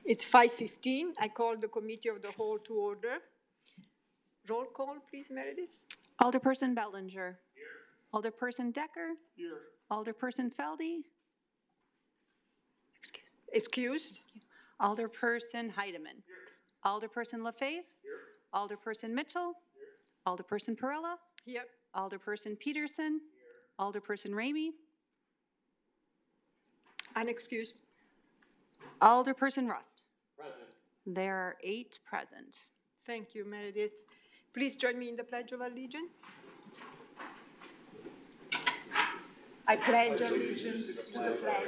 It's 5:15. I call the Committee of the Whole to order. Roll call, please, Meredith. Alderperson Bellinger. Here. Alderperson Decker. Here. Alderperson Feldy. Excused. Alderperson Heidemann. Here. Alderperson Lefebvre. Here. Alderperson Mitchell. Here. Alderperson Perella. Here. Alderperson Peterson. Here. Alderperson Ramey. Unexcused. Alderperson Rust. Present. There are 8 present. Thank you, Meredith. Please join me in the Pledge of Allegiance. I pledge allegiance to the flag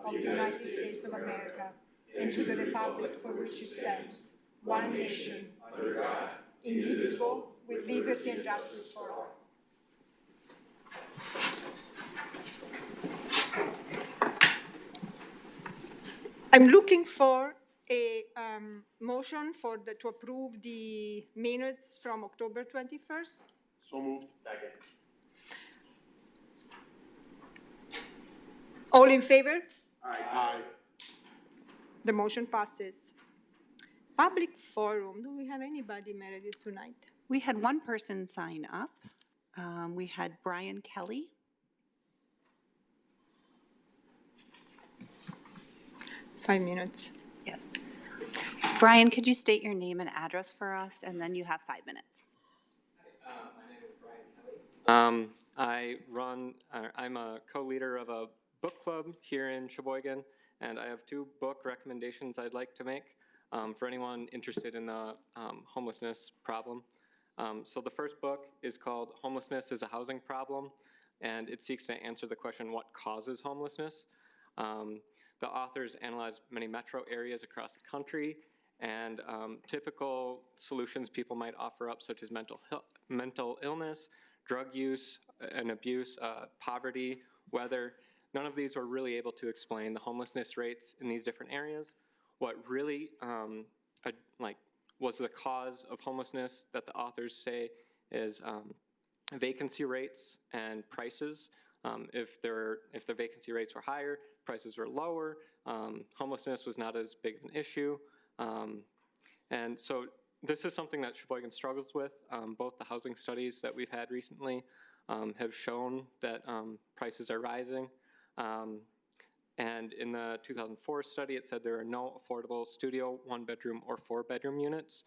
of the United States of America and to the republic for which it stands, one nation, under God, indivisible, with liberty and justice for all. I'm looking for a motion to approve the minutes from October 21st. So moved. Second. All in favor? Aye. The motion passes. Public forum. Do we have anybody, Meredith, tonight? We had one person sign up. We had Brian Kelly. Five minutes. Yes. Brian, could you state your name and address for us, and then you have 5 minutes. My name is Brian Kelly. I'm a co-leader of a book club here in Sheboygan, and I have 2 book recommendations I'd like to make for anyone interested in the homelessness problem. So the first book is called Homelessness is a Housing Problem, and it seeks to answer the question, what causes homelessness? The authors analyzed many metro areas across the country and typical solutions people might offer up, such as mental illness, drug use and abuse, poverty, weather. None of these were really able to explain the homelessness rates in these different areas. What really was the cause of homelessness that the authors say is vacancy rates and prices. If the vacancy rates were higher, prices were lower, homelessness was not as big of an issue. And so this is something that Sheboygan struggles with. Both the housing studies that we've had recently have shown that prices are rising. And in the 2004 study, it said there are no affordable studio, 1-bedroom, or 4-bedroom units.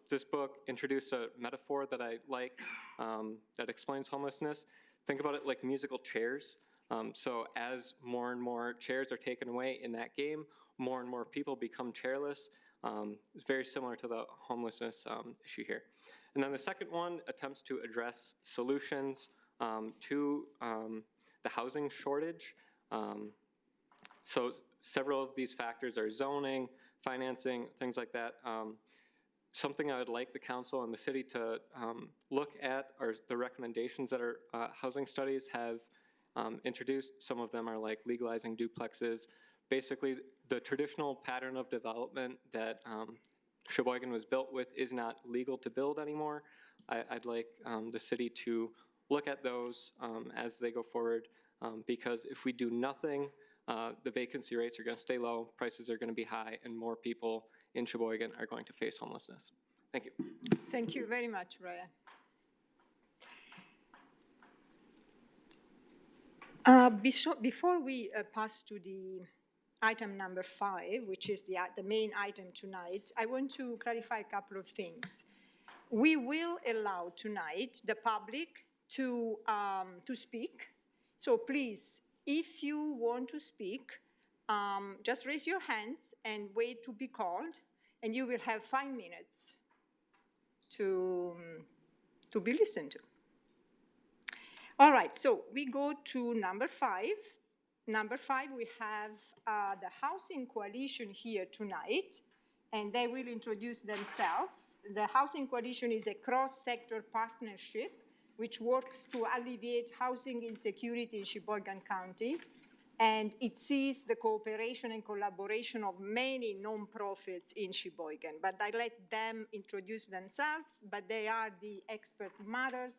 This book introduced a metaphor that I like that explains homelessness. Think about it like musical chairs. So as more and more chairs are taken away in that game, more and more people become chairless. It's very similar to the homelessness issue here. And then the second one attempts to address solutions to the housing shortage. So several of these factors are zoning, financing, things like that. Something I would like the council and the city to look at are the recommendations that our housing studies have introduced. Some of them are like legalizing duplexes. Basically, the traditional pattern of development that Sheboygan was built with is not legal to build anymore. I'd like the city to look at those as they go forward, because if we do nothing, the vacancy rates are going to stay low, prices are going to be high, and more people in Sheboygan are going to face homelessness. Thank you. Thank you very much, Brian. Before we pass to the item number 5, which is the main item tonight, I want to clarify a couple of things. We will allow tonight the public to speak. So please, if you want to speak, just raise your hands and wait to be called, and you will have 5 minutes to be listened to. All right, so we go to number 5. Number 5, we have the Housing Coalition here tonight, and they will introduce themselves. The Housing Coalition is a cross-sector partnership which works to alleviate housing insecurity in Sheboygan County, and it sees the cooperation and collaboration of many nonprofits in Sheboygan. But I let them introduce themselves, but they are the expert matters,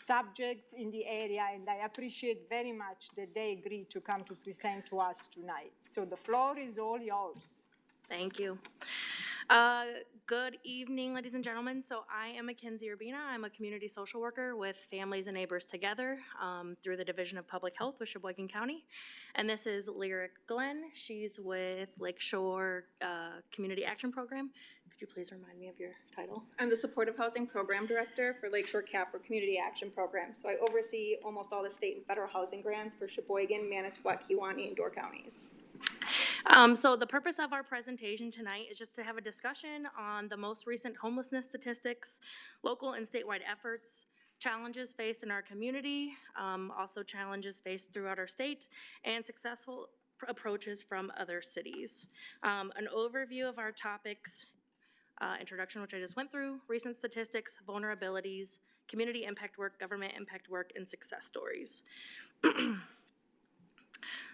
subjects in the area, and I appreciate very much that they agreed to come to present to us tonight. So the floor is all yours. Thank you. Good evening, ladies and gentlemen. So I am McKenzie Urbina. I'm a community social worker with Families and Neighbors Together through the Division of Public Health with Sheboygan County. And this is Lyric Glynn. She's with Lakeshore Community Action Program. Could you please remind me of your title? I'm the Supportive Housing Program Director for Lakeshore CAPRA Community Action Program. So I oversee almost all the state and federal housing grants for Sheboygan, Manitowoc, Kewaunee, and Door counties. So the purpose of our presentation tonight is just to have a discussion on the most recent homelessness statistics, local and statewide efforts, challenges faced in our community, also challenges faced throughout our state, and successful approaches from other cities. An overview of our topics, introduction, which I just went through, recent statistics, vulnerabilities, community impact work, government impact work, and success stories.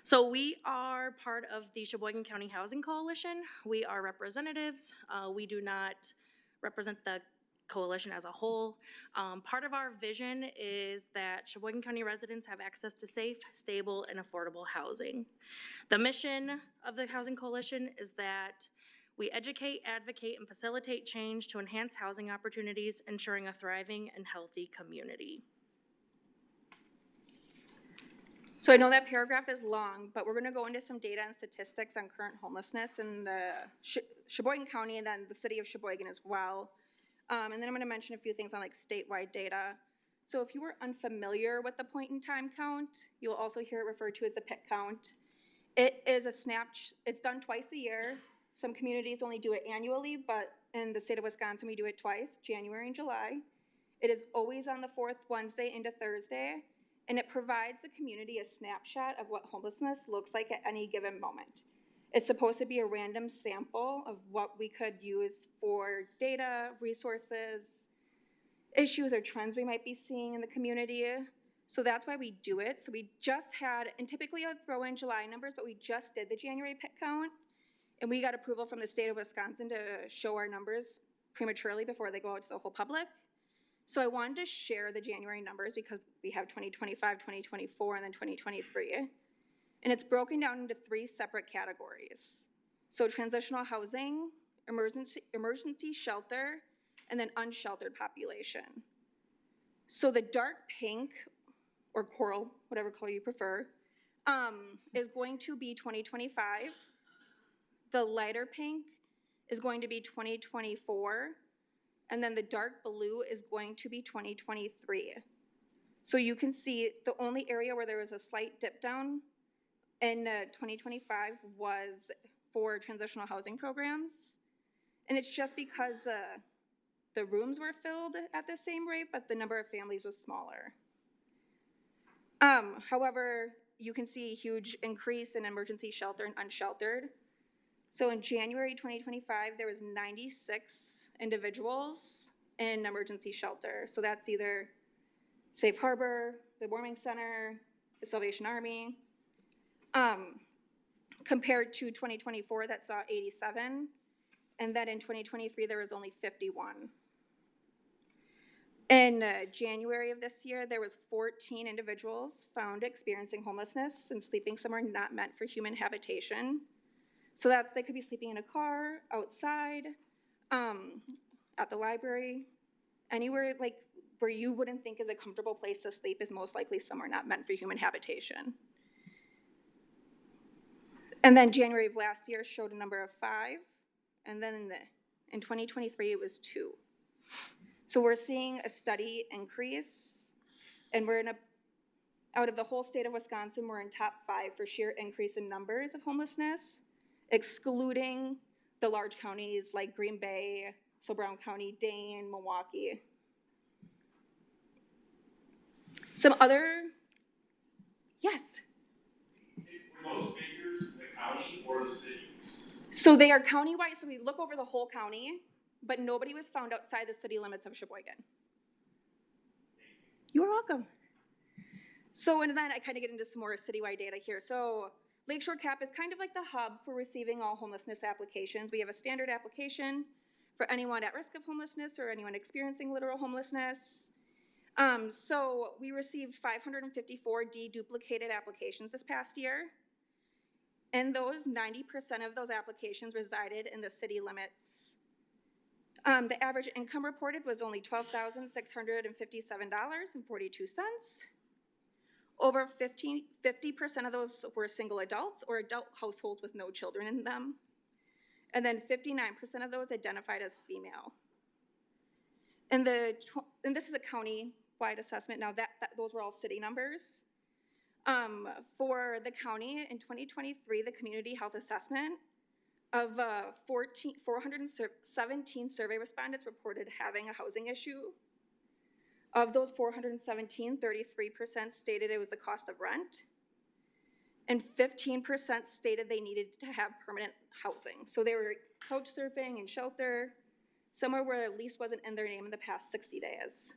So we are part of the Sheboygan County Housing Coalition. We are representatives. We do not represent the coalition as a whole. Part of our vision is that Sheboygan County residents have access to safe, stable, and affordable housing. The mission of the Housing Coalition is that we educate, advocate, and facilitate change to enhance housing opportunities, ensuring a thriving and healthy community. So I know that paragraph is long, but we're going to go into some data and statistics on current homelessness in the Sheboygan County and then the city of Sheboygan as well. And then I'm going to mention a few things on like statewide data. So if you were unfamiliar with the point in time count, you'll also hear it referred to as a PIT count. It is a it's done twice a year. Some communities only do it annually, but in the state of Wisconsin, we do it twice, January and July. It is always on the fourth Wednesday into Thursday. And it provides the community a snapshot of what homelessness looks like at any given moment. It's supposed to be a random sample of what we could use for data, resources, issues or trends we might be seeing in the community. So that's why we do it. So we just had, and typically I would throw in July numbers, but we just did the January PIT count. And we got approval from the state of Wisconsin to show our numbers prematurely before they go out to the whole public. So I wanted to share the January numbers because we have 2025, 2024, and then 2023. And it's broken down into 3 separate categories. So transitional housing, emergency shelter, and then unsheltered population. So the dark pink, or coral, whatever color you prefer, is going to be 2025. The lighter pink is going to be 2024. And then the dark blue is going to be 2023. So you can see the only area where there was a slight dip down in 2025 was for transitional housing programs. And it's just because the rooms were filled at the same rate, but the number of families was smaller. However, you can see a huge increase in emergency shelter and unsheltered. So in January 2025, there was 96 individuals in emergency shelter. So that's either Safe Harbor, the Warming Center, the Salvation Army. Compared to 2024, that saw 87. And then in 2023, there was only 51. In January of this year, there was 14 individuals found experiencing homelessness and sleeping somewhere not meant for human habitation. So they could be sleeping in a car, outside, at the library, anywhere like where you wouldn't think is a comfortable place to sleep is most likely somewhere not meant for human habitation. And then January of last year showed a number of 5, and then in 2023 it was 2. So we're seeing a steady increase, and out of the whole state of Wisconsin, we're in top 5 for sheer increase in numbers of homelessness, excluding the large counties like Green Bay, Brown County, Dane, Milwaukee. Some other, yes? Were those figures the county or the city? So they are countywide, so we look over the whole county, but nobody was found outside the city limits of Sheboygan. You are welcome. So, and then I kind of get into some more citywide data here. So Lakeshore CAP is kind of like the hub for receiving all homelessness applications. We have a standard application for anyone at risk of homelessness or anyone experiencing literal homelessness. So we received 554 deduplicated applications this past year. And those 90% of those applications resided in the city limits. The average income reported was only $12,657.42. Over 50% of those were single adults or adult households with no children in them. And then 59% of those identified as female. And this is a county-wide assessment. Now those were all city numbers. For the county in 2023, the community health assessment of 417 survey respondents reported having a housing issue. Of those 417, 33% stated it was the cost of rent, and 15% stated they needed to have permanent housing. So they were couch surfing and shelter, somewhere where a lease wasn't in their name in the past 60 days.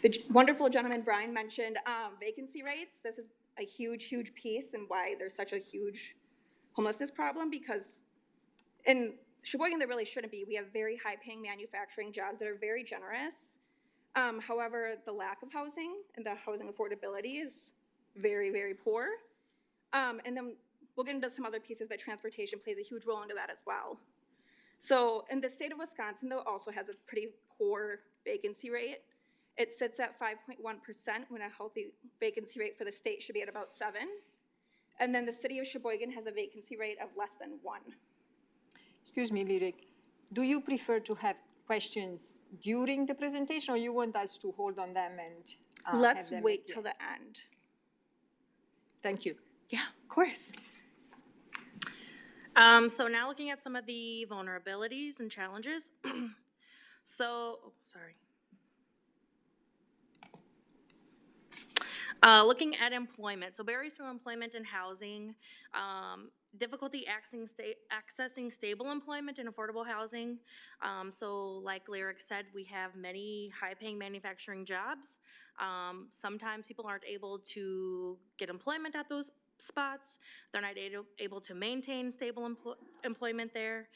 The wonderful gentleman Brian mentioned vacancy rates. This is a huge, huge piece and why there's such a huge homelessness problem, because in Sheboygan there really shouldn't be. We have very high-paying manufacturing jobs that are very generous. However, the lack of housing and the housing affordability is very, very poor. And then we'll get into some other pieces, but transportation plays a huge role into that as well. So, and the state of Wisconsin, though, also has a pretty poor vacancy rate. It sits at 5.1% when a healthy vacancy rate for the state should be at about 7%. And then the city of Sheboygan has a vacancy rate of less than 1%. Excuse me, Lyric. Do you prefer to have questions during the presentation, or you want us to hold on them and Let's have them wait at the till end? the end. Thank you. Yeah, of course. So now looking at some of the vulnerabilities and challenges. Looking at employment, so barriers to employment and housing, difficulty accessing stable employment and affordable housing. So like Lyric said, we have many high-paying manufacturing jobs. Sometimes people aren't able to get employment at those spots. They're not able to maintain stable employment there,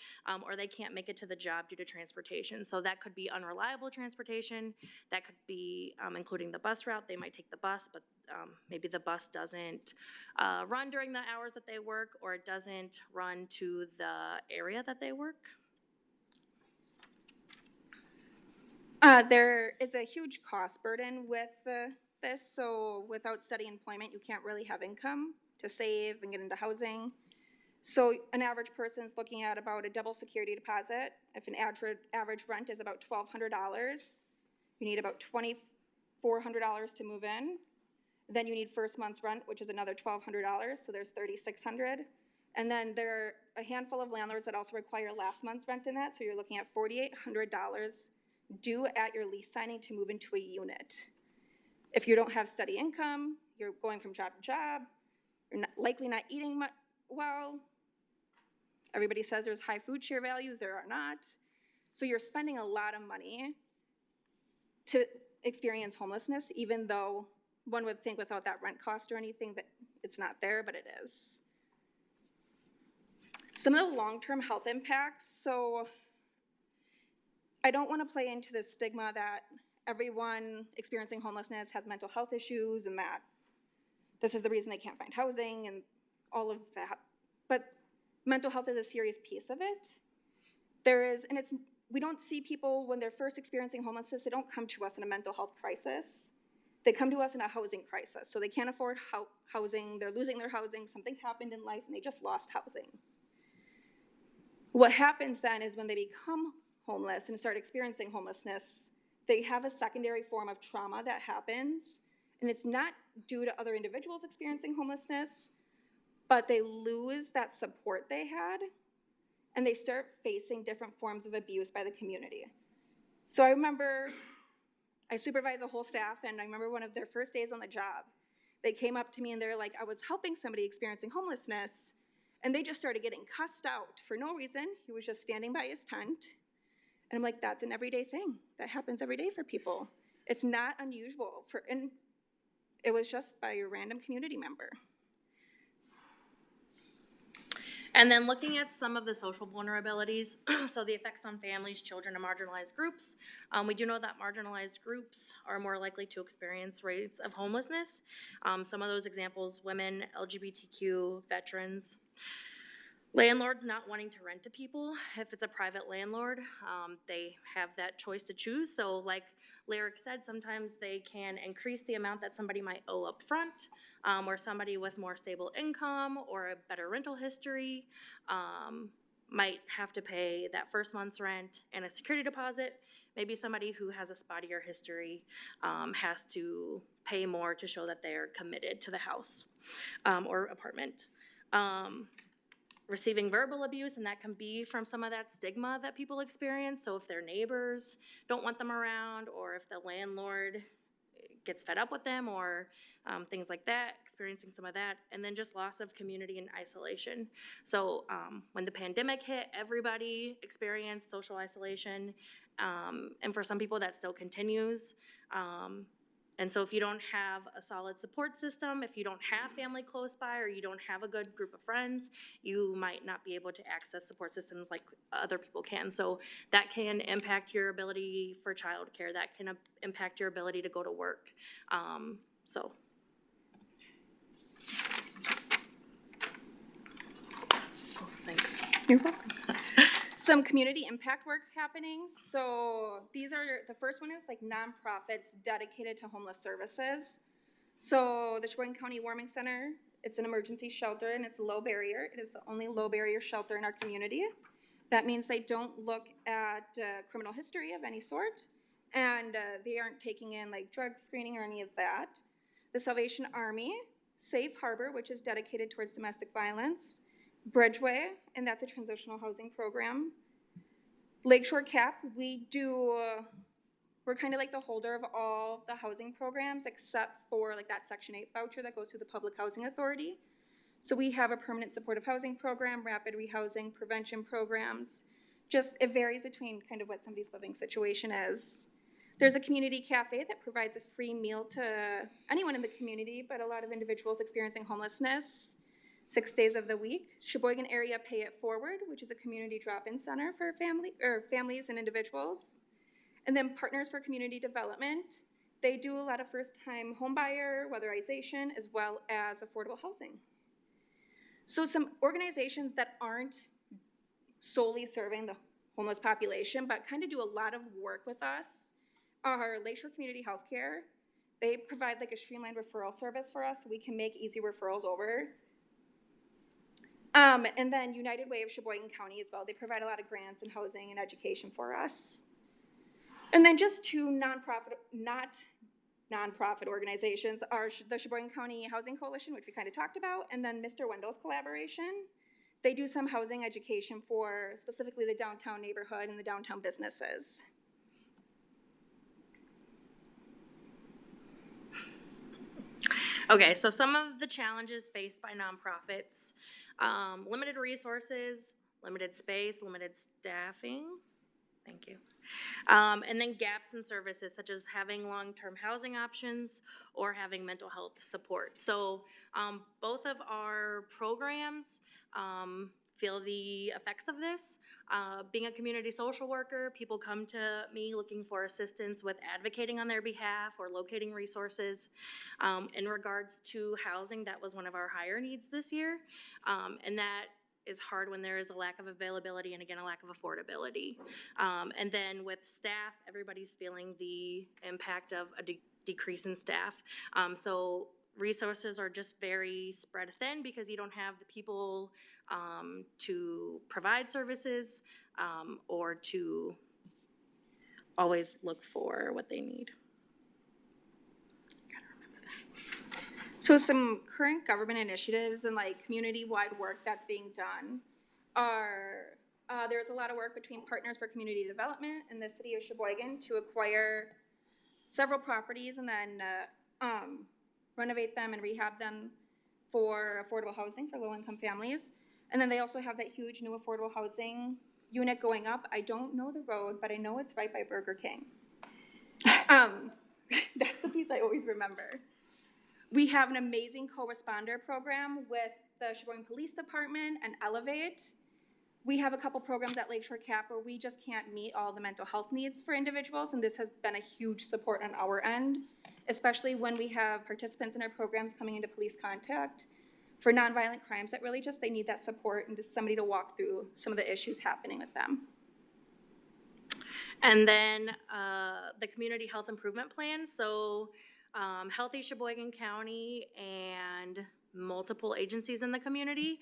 or they can't make it to the job due to transportation. So that could be unreliable transportation. That could be including the bus route. They might take the bus, but maybe the bus doesn't run during the hours that they work, or it doesn't run to the area that they work. There is a huge cost burden with this. So without steady employment, you can't really have income to save and get into housing. So an average person's looking at about a double security deposit. If an average rent is about $1,200, you need about $2,400 to move in. Then you need first month's rent, which is another $1,200, so there's $3,600. And then there are a handful of landlords that also require last month's rent in that, so you're looking at $4,800 due at your lease signing to move into a unit. If you don't have steady income, you're going from job to job, you're likely not eating well. Everybody says there's high food share values, there are not. So you're spending a lot of money to experience homelessness, even though one would think without that rent cost or anything that it's not there, but it is. Some of the long-term health impacts. So I don't want to play into the stigma that everyone experiencing homelessness has mental health issues and that this is the reason they can't find housing and all of that. But mental health is a serious piece of it. We don't see people when they're first experiencing homelessness, they don't come to us in a mental health crisis. They come to us in a housing crisis. So they can't afford housing, they're losing their housing, something happened in life and they just lost housing. What happens then is when they become homeless and start experiencing homelessness, they have a secondary form of trauma that happens, and it's not due to other individuals experiencing homelessness, but they lose that support they had, and they start facing different forms of abuse by the community. So I remember I supervise a whole staff, and I remember one of their first days on the job, they came up to me and they're like, I was helping somebody experiencing homelessness, and they just started getting cussed out for no reason. He was just standing by his tent. And I'm like, that's an everyday thing. That happens every day for people. It's not unusual and it was just by a random community member. And then looking at some of the social vulnerabilities, so the effects on families, children, and marginalized groups. We do know that marginalized groups are more likely to experience rates of homelessness. Some of those examples, women, LGBTQ, veterans. Landlords not wanting to rent to people. If it's a private landlord, they have that choice to choose. So like Lyric said, sometimes they can increase the amount that somebody might owe up front, or somebody with more stable income or a better rental history might have to pay that first month's rent and a security deposit. Maybe somebody who has a spottier history has to pay more to show that they're committed to the house or apartment. Receiving verbal abuse, and that can be from some of that stigma that people experience. So if their neighbors don't want them around, or if the landlord gets fed up with them, or things like that, experiencing some of that. And then just loss of community and isolation. So when the pandemic hit, everybody experienced social isolation, and for some people that still continues. And so if you don't have a solid support system, if you don't have family close by, or you don't have a good group of friends, you might not be able to access support systems like other people can. So that can impact your ability for childcare. That can impact your ability to go to work. Thanks. You're welcome. Some community impact work happening. So these are, the first one is like nonprofits dedicated to homeless services. So the Sheboygan County Warming Center, it's an emergency shelter and it's low barrier. It is the only low barrier shelter in our community. That means they don't look at criminal history of any sort, and they aren't taking in like drug screening or any of that. The Salvation Army, Safe Harbor, which is dedicated towards domestic violence. Bridgeway, and that's a transitional housing program. Lakeshore CAP, we're kind of like the holder of all the housing programs except for like that Section 8 voucher that goes to the Public Housing Authority. So we have a permanent supportive housing program, rapid rehousing, prevention programs. Just, it varies between kind of what somebody's living situation is. There's a community cafe that provides a free meal to anyone in the community, but a lot of individuals experiencing homelessness 6 days of the week. Sheboygan Area Pay It Forward, which is a community drop-in center for families and individuals. And then Partners for Community Development. They do a lot of first-time homebuyer, weatherization, as well as affordable housing. So some organizations that aren't solely serving the homeless population, but kind of do a lot of work with us are Lakeshore Community Healthcare. They provide like a streamlined referral service for us so we can make easy referrals over. And then United Way of Sheboygan County as well. They provide a lot of grants and housing and education for us. And then just two not nonprofit organizations are the Sheboygan County Housing Coalition, which we kind of talked about, and then Mr. Wendell's collaboration. They do some housing education for specifically the downtown neighborhood and the downtown businesses. Okay, so some of the challenges faced by nonprofits, limited resources, limited space, limited staffing, thank you. And then gaps in services such as having long-term housing options or having mental health support. So both of our programs feel the effects of this. Being a community social worker, people come to me looking for assistance with advocating on their behalf or locating resources. In regards to housing, that was one of our higher needs this year, and that is hard when there is a lack of availability and again a lack of affordability. And then with staff, everybody's feeling the impact of a decrease in staff. So resources are just very spread thin because you don't have the people to provide services or to always look for what they need. Gotta remember that. So some current government initiatives and like community-wide work that's being done are, there's a lot of work between Partners for Community Development and the city of Sheboygan to acquire several properties and then renovate them and rehab them for affordable housing for low-income families. And then they also have that huge new affordable housing unit going up. I don't know the road, but I know it's right by Burger King. That's the piece I always remember. We have an amazing co-responder program with the Sheboygan Police Department and Elevate. We have a couple programs at Lakeshore Cap where we just can't meet all the mental health needs for individuals, and this has been a huge support on our end, especially when we have participants in our programs coming into police contact for nonviolent crimes that really just, they need that support and just somebody to walk through some of the issues happening with them. And then the community health improvement plan. So Healthy Sheboygan County and multiple agencies in the community.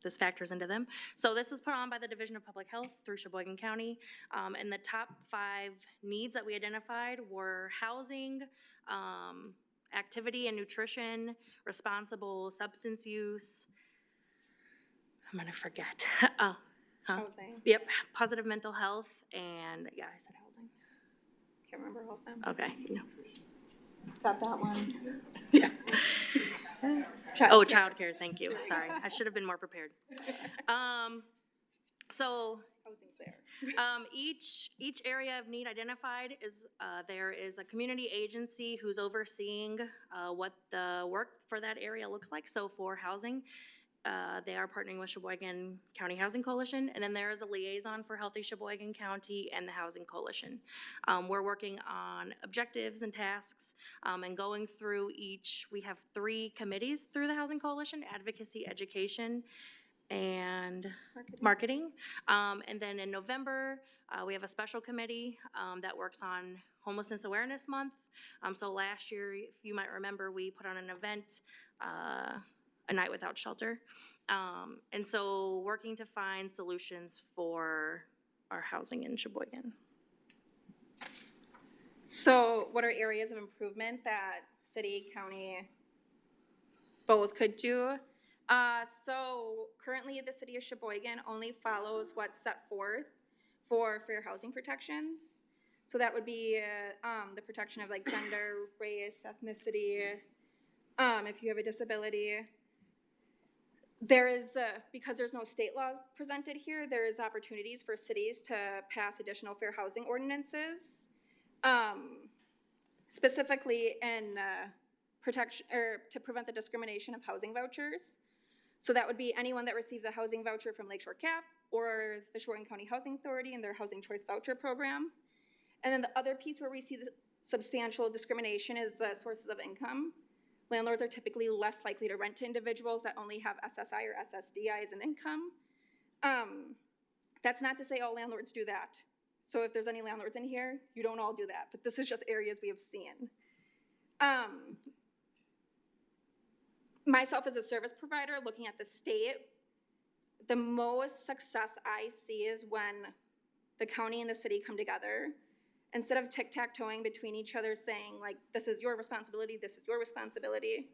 This factors into them. So this was put on by the Division of Public Health through Sheboygan County. And the top 5 needs that we identified were housing, activity and nutrition, responsible substance use. I'm gonna forget. Housing. Yep, positive mental health, and yeah, I said housing. Can't remember all of them. Okay, no. Got that one. Yeah. Oh, Child childcare, thank you, sorry, I should have been more prepared. So, Housing's there. each area of need identified is, there is a community agency who's overseeing, what the work for that area looks like. So for housing, they are partnering with Sheboygan County Housing Coalition, and then there is a liaison for Healthy Sheboygan County and the Housing Coalition. We're working on objectives and tasks, and going through each. We have 3 committees through the Housing Coalition: advocacy, education, and marketing. And then in November, we have a special committee that works on Homelessness Awareness Month. So last year, if you might remember, we put on an event, A Night Without Shelter. And so working to find solutions for our housing in Sheboygan. So what are areas of improvement that city, county, both could do? So currently the city of Sheboygan only follows what's set forth for fair housing protections. So that would be the protection of like gender, race, ethnicity, if you have a disability. There is, because there's no state laws presented here, there is opportunities for cities to pass additional fair housing ordinances, specifically in protection or to prevent the discrimination of housing vouchers. So that would be anyone that receives a housing voucher from Lakeshore CAP or the Sheboygan County Housing Authority and their Housing Choice Voucher Program. And then the other piece where we see the substantial discrimination is sources of income. Landlords are typically less likely to rent to individuals that only have SSI or SSDI as an income. That's not to say all landlords do that. So if there's any landlords in here, you don't all do that, but this is just areas we have seen. Myself as a service provider, looking at the state, the most success I see is when the county and the city come together. Instead of tic-tac-toeing between each other saying like, this is your responsibility, this is your responsibility,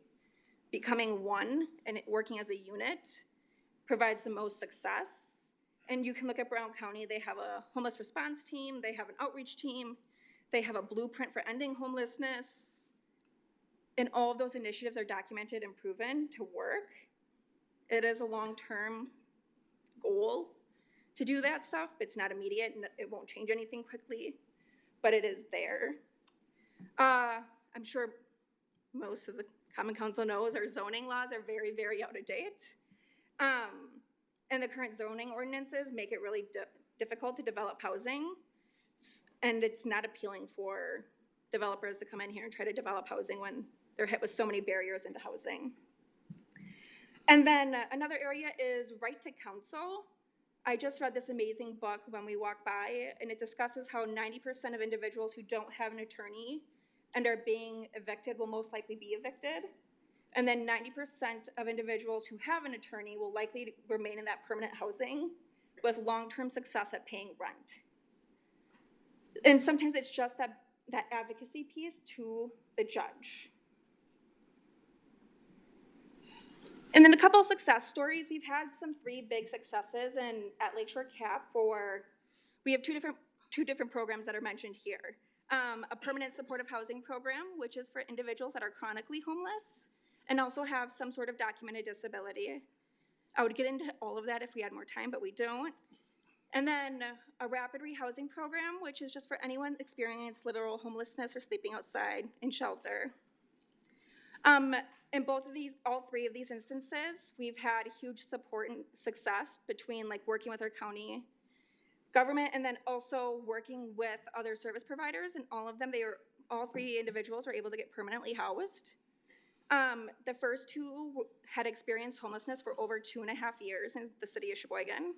becoming one and working as a unit provides the most success. And you can look at Brown County, they have a homeless response team, they have an outreach team, they have a blueprint for ending homelessness. And all of those initiatives are documented and proven to work. It is a long-term goal to do that stuff. It's not immediate and it won't change anything quickly, but it is there. I'm sure most of the Common Council knows our zoning laws are very, very out of date. And the current zoning ordinances make it really difficult to develop housing. And it's not appealing for developers to come in here and try to develop housing when they're hit with so many barriers into housing. And then another area is right to counsel. I just read this amazing book when we walked by, and it discusses how 90% of individuals who don't have an attorney and are being evicted will most likely be evicted. And then 90% of individuals who have an attorney will likely remain in that permanent housing with long-term success at paying rent. And sometimes it's just that advocacy piece to the judge. And then a couple of success stories. We've had some 3 big successes at Lakeshore CAP we have two different programs that are mentioned here. A permanent supportive housing program, which is for individuals that are chronically homeless and also have some sort of documented disability. I would get into all of that if we had more time, but we don't. And then a rapid rehousing program, which is just for anyone experiencing literal homelessness or sleeping outside in shelter. in all three of these instances, we've had huge support and success between like working with our county government and then also working with other service providers, and all three individuals were able to get permanently housed. The first two had experienced homelessness for over 2.5 years in the city of Sheboygan.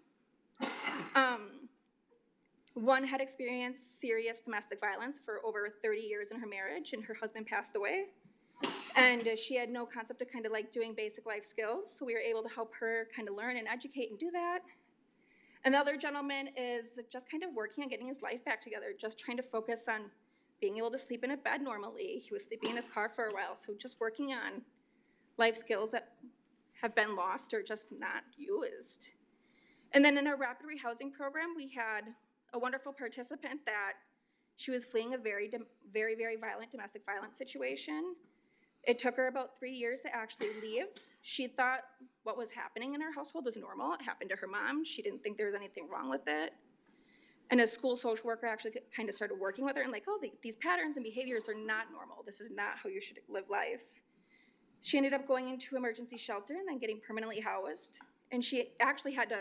One had experienced serious domestic violence for over 30 years in her marriage, and her husband passed away. And she had no concept of kind of like doing basic life skills, so we were able to help her kind of learn and educate and do that. And the other gentleman is just kind of working on getting his life back together, just trying to focus on being able to sleep in a bed normally. He was sleeping in his car for a while, so just working on life skills that have been lost or just not used. And then in our rapid rehousing program, we had a wonderful participant that she was fleeing a very, very violent domestic violence situation. It took her about 3 years to actually leave. She thought what was happening in her household was normal. It happened to her mom. She didn't think there was anything wrong with it. And a school social worker actually kind of started working with her and like, oh, these patterns and behaviors are not normal. This is not how you should live life. She ended up going into emergency shelter and then getting permanently housed. And she actually had to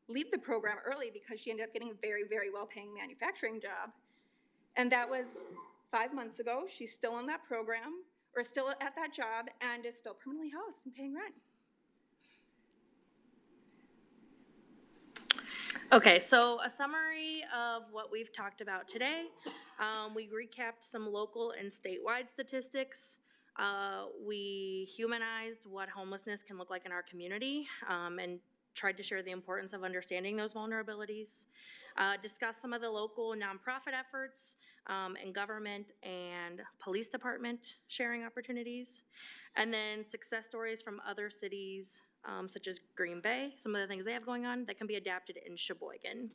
leave the program early because she ended up getting a very, very well-paying manufacturing job. And that was 5 months ago. She's still in that program, or still at that job, and is still permanently housed and paying rent. Okay, so a summary of what we've talked about today. We recapped some local and statewide statistics. We humanized what homelessness can look like in our community, and tried to share the importance of understanding those vulnerabilities. Discuss some of the local nonprofit efforts and government and police department sharing opportunities. And then success stories from other cities such as Green Bay, some of the things they have going on that can be adapted in Sheboygan.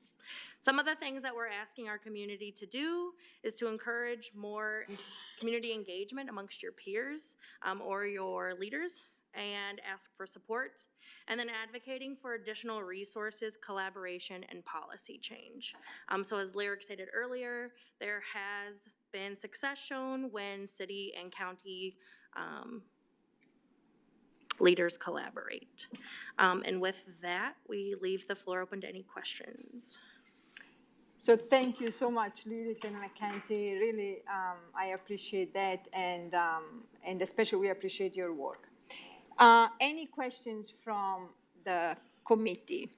Some of the things that we're asking our community to do is to encourage more community engagement amongst your peers or your leaders, and ask for support, and then advocating for additional resources, collaboration, and policy change. So as Lyric stated earlier, there has been success shown when city and county leaders collaborate. And with that, we leave the floor open to any questions. So thank you so much, Lyric and McKenzie. Really, I appreciate that, and especially we appreciate your work. Any questions from the committee?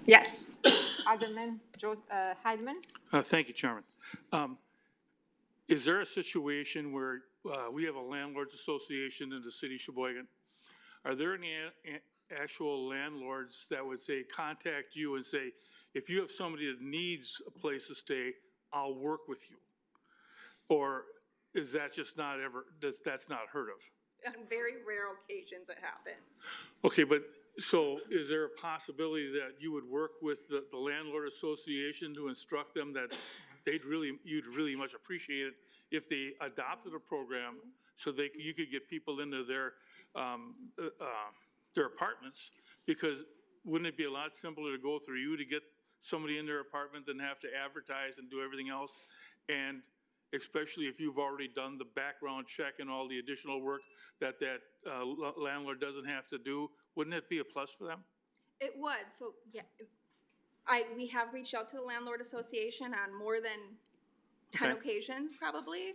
Yes, Alderman Heidman. Thank you, Chairman. Is there a situation where we have a landlords association in the city of Sheboygan? Are there any actual landlords that would say, contact you and say, if you have somebody that needs a place to stay, I'll work with you? Or is that just not ever, that's not heard of? On very rare occasions it happens. Okay, but so is there a possibility that you would work with the landlord association to instruct them that you'd really much appreciate it if they adopted a program so you could get people into their apartments? Because wouldn't it be a lot simpler to go through you to get somebody in their apartment than have to advertise and do everything else? And especially if you've already done the background check and all the additional work that landlord doesn't have to do, wouldn't it be a plus for them? It would. So yeah, we have reached out to the Landlord Association on more than 10 occasions probably,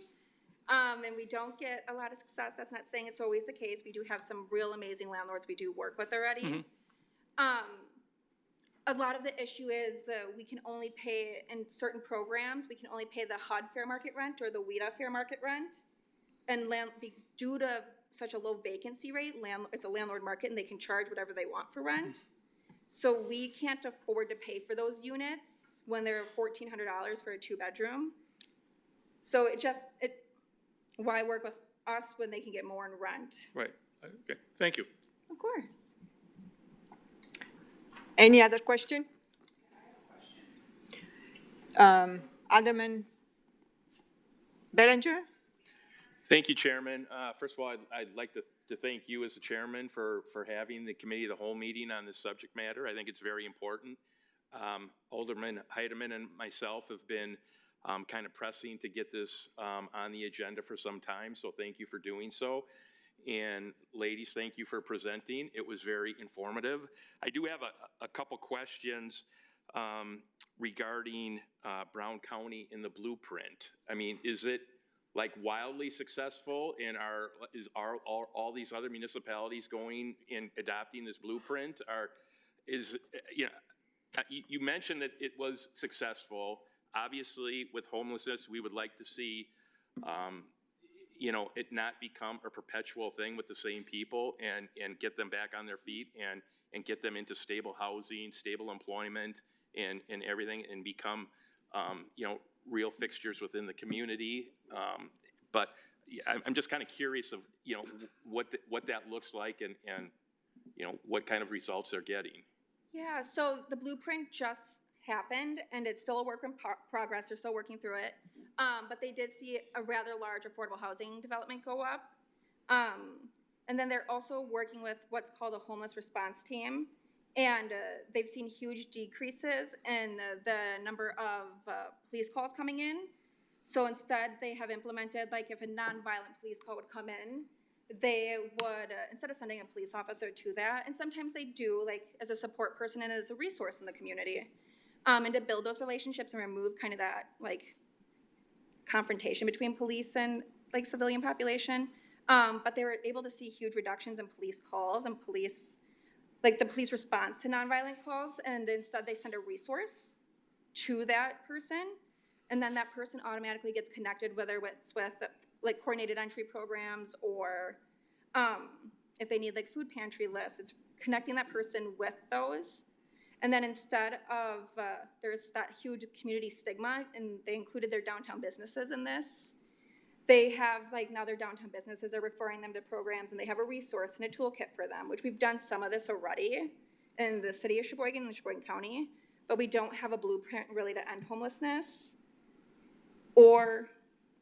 and we don't get a lot of success. That's not saying it's always the case. We do have some real amazing landlords we do work with already. A lot of the issue is we can only pay, in certain programs, we can only pay the HUD fair market rent or the WIDA fair market rent. And due to such a low vacancy rate, it's a landlord market and they can charge whatever they want for rent. So we can't afford to pay for those units when they're $1,400 for a 2-bedroom. So why work with us when they can get more in rent? Right. Okay. Thank you. Of course. Any other question? Alderman Bellinger? Thank you, Chairman. First of all, I'd like to thank you as the chairman for having the committee of the whole meeting on this subject matter. I think it's very important. Alderman Heidemann and myself have been kind of pressing to get this on the agenda for some time, so thank you for doing so. And ladies, thank you for presenting. It was very informative. I do have a couple questions regarding Brown County in the blueprint. I mean, is it like wildly successful, and are all these other municipalities going and adopting this blueprint? You mentioned that it was successful. Obviously, with homelessness, we would like to see, it not become a perpetual thing with the same people, and get them back on their feet, and get them into stable housing, stable employment, and everything, and become, real fixtures within the community. But I'm just kind of curious of, what that looks like, and what kind of results they're getting. Yeah, so the blueprint just happened, and it's still a work in progress. They're still working through it. But they did see a rather large affordable housing development go up. And then they're also working with what's called a homeless response team. And they've seen huge decreases in the number of police calls coming in. So instead, they have implemented, like, if a nonviolent police call would come in, they would, instead of sending a police officer to that, and sometimes they do, like, as a support person and as a resource in the community, and to build those relationships and remove kind of that, like, confrontation between police and, like, civilian population. But they were able to see huge reductions in police calls and police, like, the police response to nonviolent calls, and instead they send a resource to that person, and then that person automatically gets connected, whether it's with, like, coordinated entry programs, or if they need, like, food pantry lists, it's connecting that person with those. And then instead of, there's that huge community stigma, and they included their downtown businesses in this. They have, like, now their downtown businesses are referring them to programs, and they have a resource and a toolkit for them, which we've done some of this already in the city of Sheboygan and Sheboygan County, but we don't have a blueprint really to end homelessness or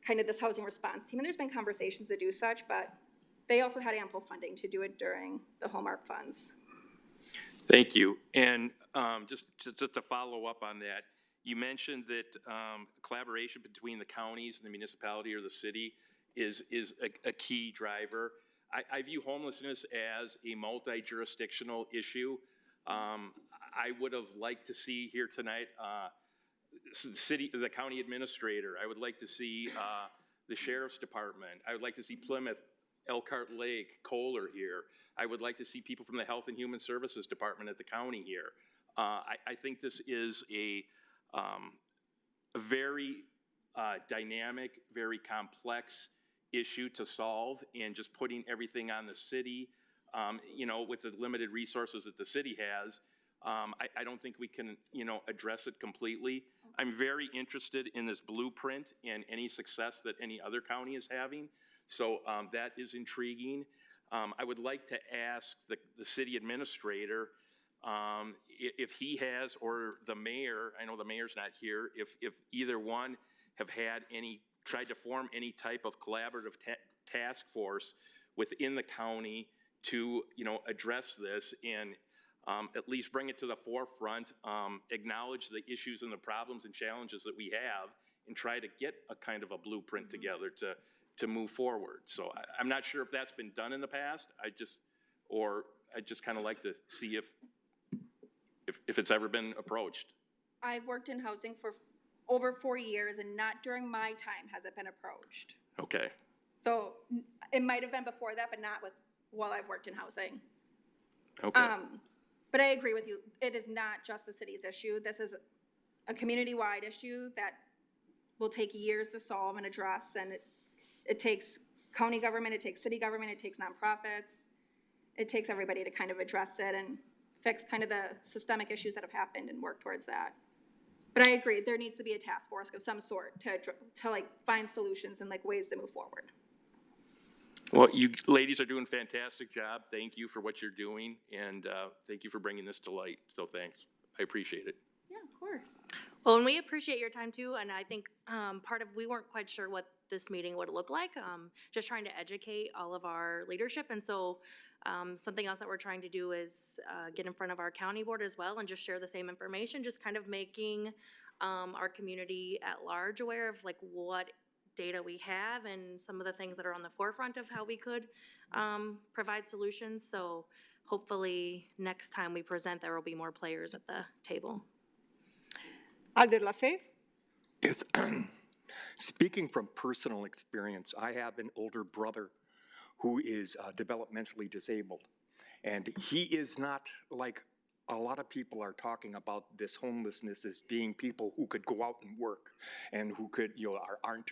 kind of this housing response team. And there's been conversations to do such, but they also had ample funding to do it during the Hallmark funds. Thank you. And just to follow up on that, you mentioned that collaboration between the counties and the municipality or the city is a key driver. I view homelessness as a multi-jurisdictional issue. I would have liked to see here tonight the county administrator. I would like to see the sheriff's department. I would like to see Plymouth, Elkhart Lake, Kohler here. I would like to see people from the Health and Human Services Department at the county here. I think this is a very dynamic, very complex issue to solve, and just putting everything on the city, with the limited resources that the city has, I don't think we can, address it completely. I'm very interested in this blueprint and any success that any other county is having. So that is intriguing. I would like to ask the city administrator if he has, or the mayor, I know the mayor's not here, if either one have tried to form any type of collaborative task force within the county to, address this, and at least bring it to the forefront, acknowledge the issues and the problems and challenges that we have, and try to get a kind of a blueprint together to move forward. So I'm not sure if that's been done in the past. I just kind of like to see if it's ever been approached. I've worked in housing for over 4 years, and not during my time has it been approached. Okay. So it might have been before that, but not while I've worked in housing. Okay. But I agree with you. It is not just the city's issue. This is a community-wide issue that will take years to solve and address, and it takes county government, it takes city government, it takes nonprofits. It takes everybody to kind of address it and fix kind of the systemic issues that have happened and work towards that. But I agree, there needs to be a task force of some sort to like find solutions and like ways to move forward. Well, you ladies are doing a fantastic job. Thank you for what you're doing, and thank you for bringing this to light. So thanks. I appreciate it. Yeah, of course. Well, and we appreciate your time too, and I think we weren't quite sure what this meeting would look like, just trying to educate all of our leadership, and so something else that we're trying to do is get in front of our county board as well and just share the same information, just kind of making our community at large aware of like what data we have and some of the things that are on the forefront of how we could provide solutions. So hopefully next time we present, there will be more players at the table. Alder Lafave? Yes. Speaking from personal experience, I have an older brother who is developmentally disabled. And he is not like a lot of people are talking about this homelessness as being people who could go out and work and who could, aren't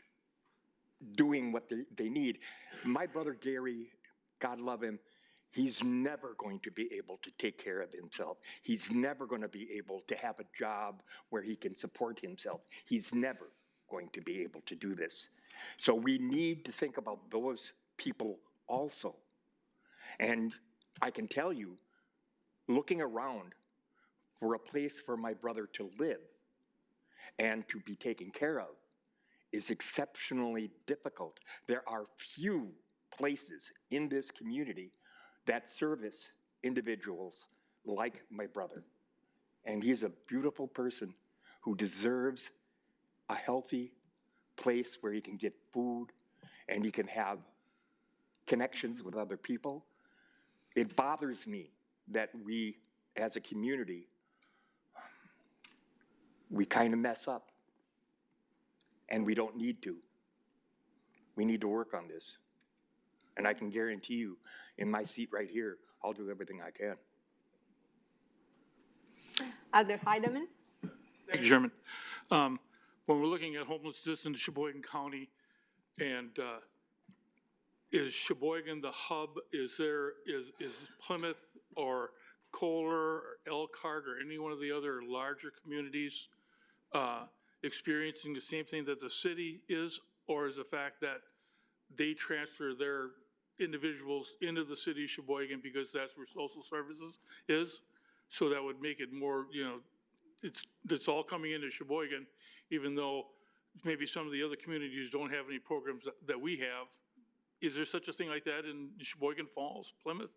doing what they need. My brother Gary, God love him, he's never going to be able to take care of himself. He's never going to be able to have a job where he can support himself. He's never going to be able to do this. So we need to think about those people also. And I can tell you, looking around for a place for my brother to live and to be taken care of is exceptionally difficult. There are few places in this community that service individuals like my brother. And he's a beautiful person who deserves a healthy place where he can get food and he can have connections with other people. It bothers me that we, as a community, we kind of mess up. And we don't need to. We need to work on this. And I can guarantee you, in my seat right here, I'll do everything I can. Alder Heidemann? Thank you, Chairman. When we're looking at homelessness in Sheboygan County, and is Sheboygan the hub? Is Plymouth or Kohler or Elkhart or any one of the other larger communities experiencing the same thing that the city is, or is the fact that they transfer their individuals into the city of Sheboygan because that's where social services is? So that would make it more, it's all coming into Sheboygan, even though maybe some of the other communities don't have any programs that we have. Is there such a thing like that in Sheboygan Falls, Plymouth?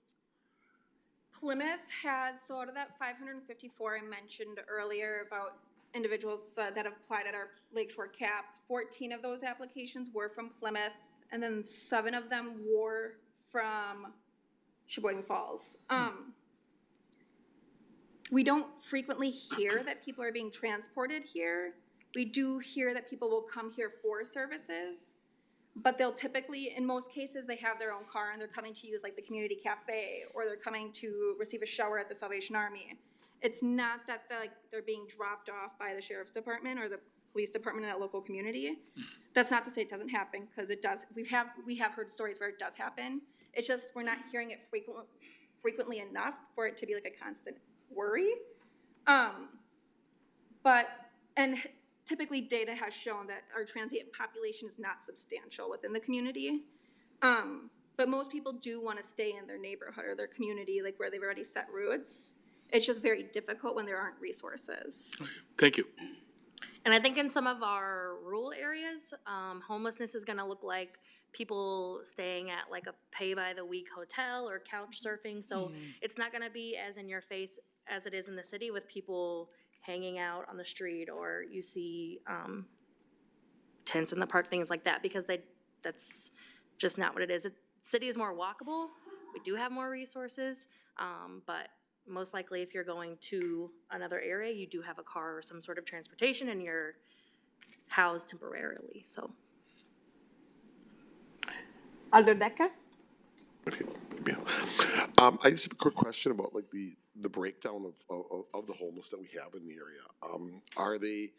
Plymouth has, so out of that 554 I mentioned earlier about individuals that have applied at our Lakeshore CAP, 14 of those applications were from Plymouth, and then 7 of them were from Sheboygan Falls. We don't frequently hear that people are being transported here. We do hear that people will come here for services, but they'll typically, in most cases, they have their own car and they're coming to use like the community cafe, or they're coming to receive a shower at the Salvation Army. It's not that they're being dropped off by the sheriff's department or the police department in that local community. That's not to say it doesn't happen, because it does. We have heard stories where it does happen. It's just we're not hearing it frequently enough for it to be like a constant worry. And typically data has shown that our transient population is not substantial within the community. But most people do want to stay in their neighborhood or their community, like where they've already set roots. It's just very difficult when there aren't resources. Thank you. And I think in some of our rural areas, homelessness is gonna look like people staying at like a pay-by-the-week hotel or couch surfing. So it's not gonna be as in your face as it is in the city with people hanging out on the street, or you see tents in the park, things like that, because that's just not what it is. The city is more walkable. We do have more resources, but most likely if you're going to another area, you do have a car or some sort of transportation and you're housed temporarily, so. Alder Decker? Okay, yeah. I just have a quick question about like the breakdown of the homeless that we have in the area. Are they,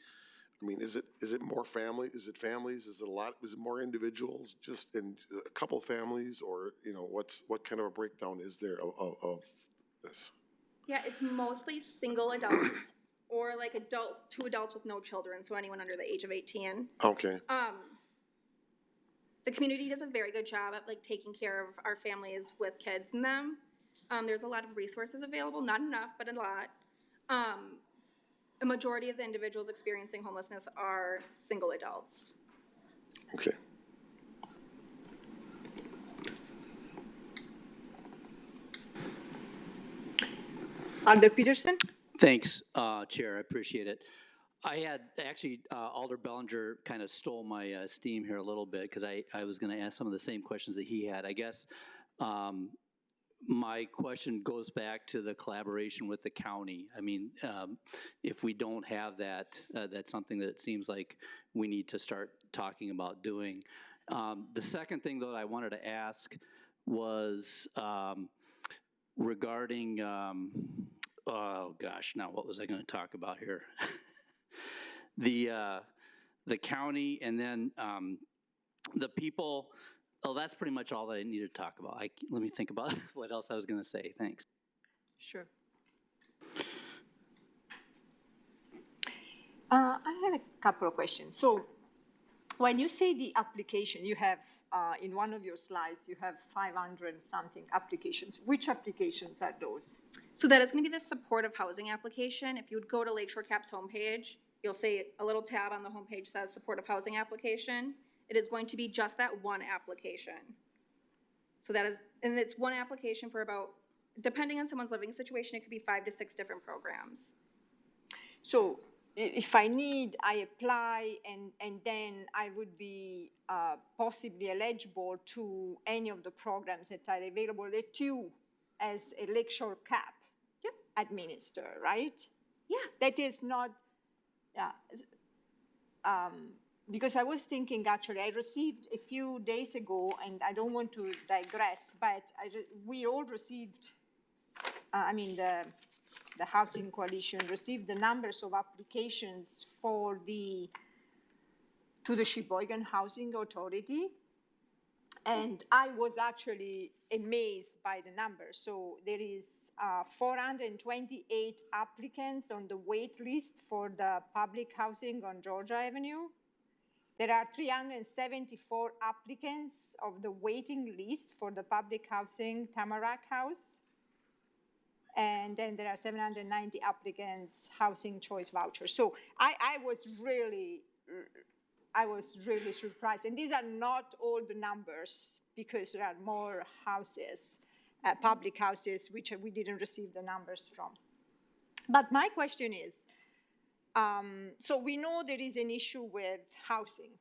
I mean, is it more family? Is it families? Is it a lot? Is it more individuals? Just in a couple of families, or what kind of a breakdown is there of this? Yeah, it's mostly single adults or like two adults with no children, so anyone under the age of 18. Okay. The community does a very good job at like taking care of our families with kids in them. There's a lot of resources available, not enough, but a lot. a majority of the individuals experiencing homelessness are single adults. Okay. Alder Peterson? Thanks, Chair, I appreciate it. I had, actually, Alder Bellinger kind of stole my steam here a little bit, because I was going to ask some of the same questions that he had. I guess my question goes back to the collaboration with the county. I mean, if we don't have that, that's something that it seems like we need to start talking about doing. The second thing, though, I wanted to ask was regarding, oh gosh, now what was I going to talk about here? The county, and then the people. Oh, that's pretty much all that I needed to talk about. Let me think about what else I was going to say. Thanks. Sure. I have a couple of questions. So when you say the application, you have, in one of your slides, you have 500 something applications. Which applications are those? So that is going to be the supportive housing application. If you would go to Lakeshore CAP's homepage, you'll see a little tab on the homepage says supportive housing application. It is going to be just that one application. So that is, and it's one application for about, depending on someone's living situation, it could be 5 to 6 different programs. So if I need, I apply, and then I would be possibly eligible to any of the programs that are available that you, as a Lakeshore CAP, administer, right? Yeah. That is not, because I was thinking, actually, I received a few days ago, and I don't want to digress, but we all received, the Housing Coalition received the numbers of applications to the Sheboygan Housing Authority, and I was actually amazed by the numbers. So there is 428 applicants on the wait list for the public housing on Georgia Avenue. There are 374 applicants of the waiting list for the public housing Tamarack House. And then there are 790 applicants housing choice vouchers. So I was really surprised. And these are not all the numbers, because there are more houses, public houses, which we didn't receive the numbers from. But my question is, so we know there is an issue with housing.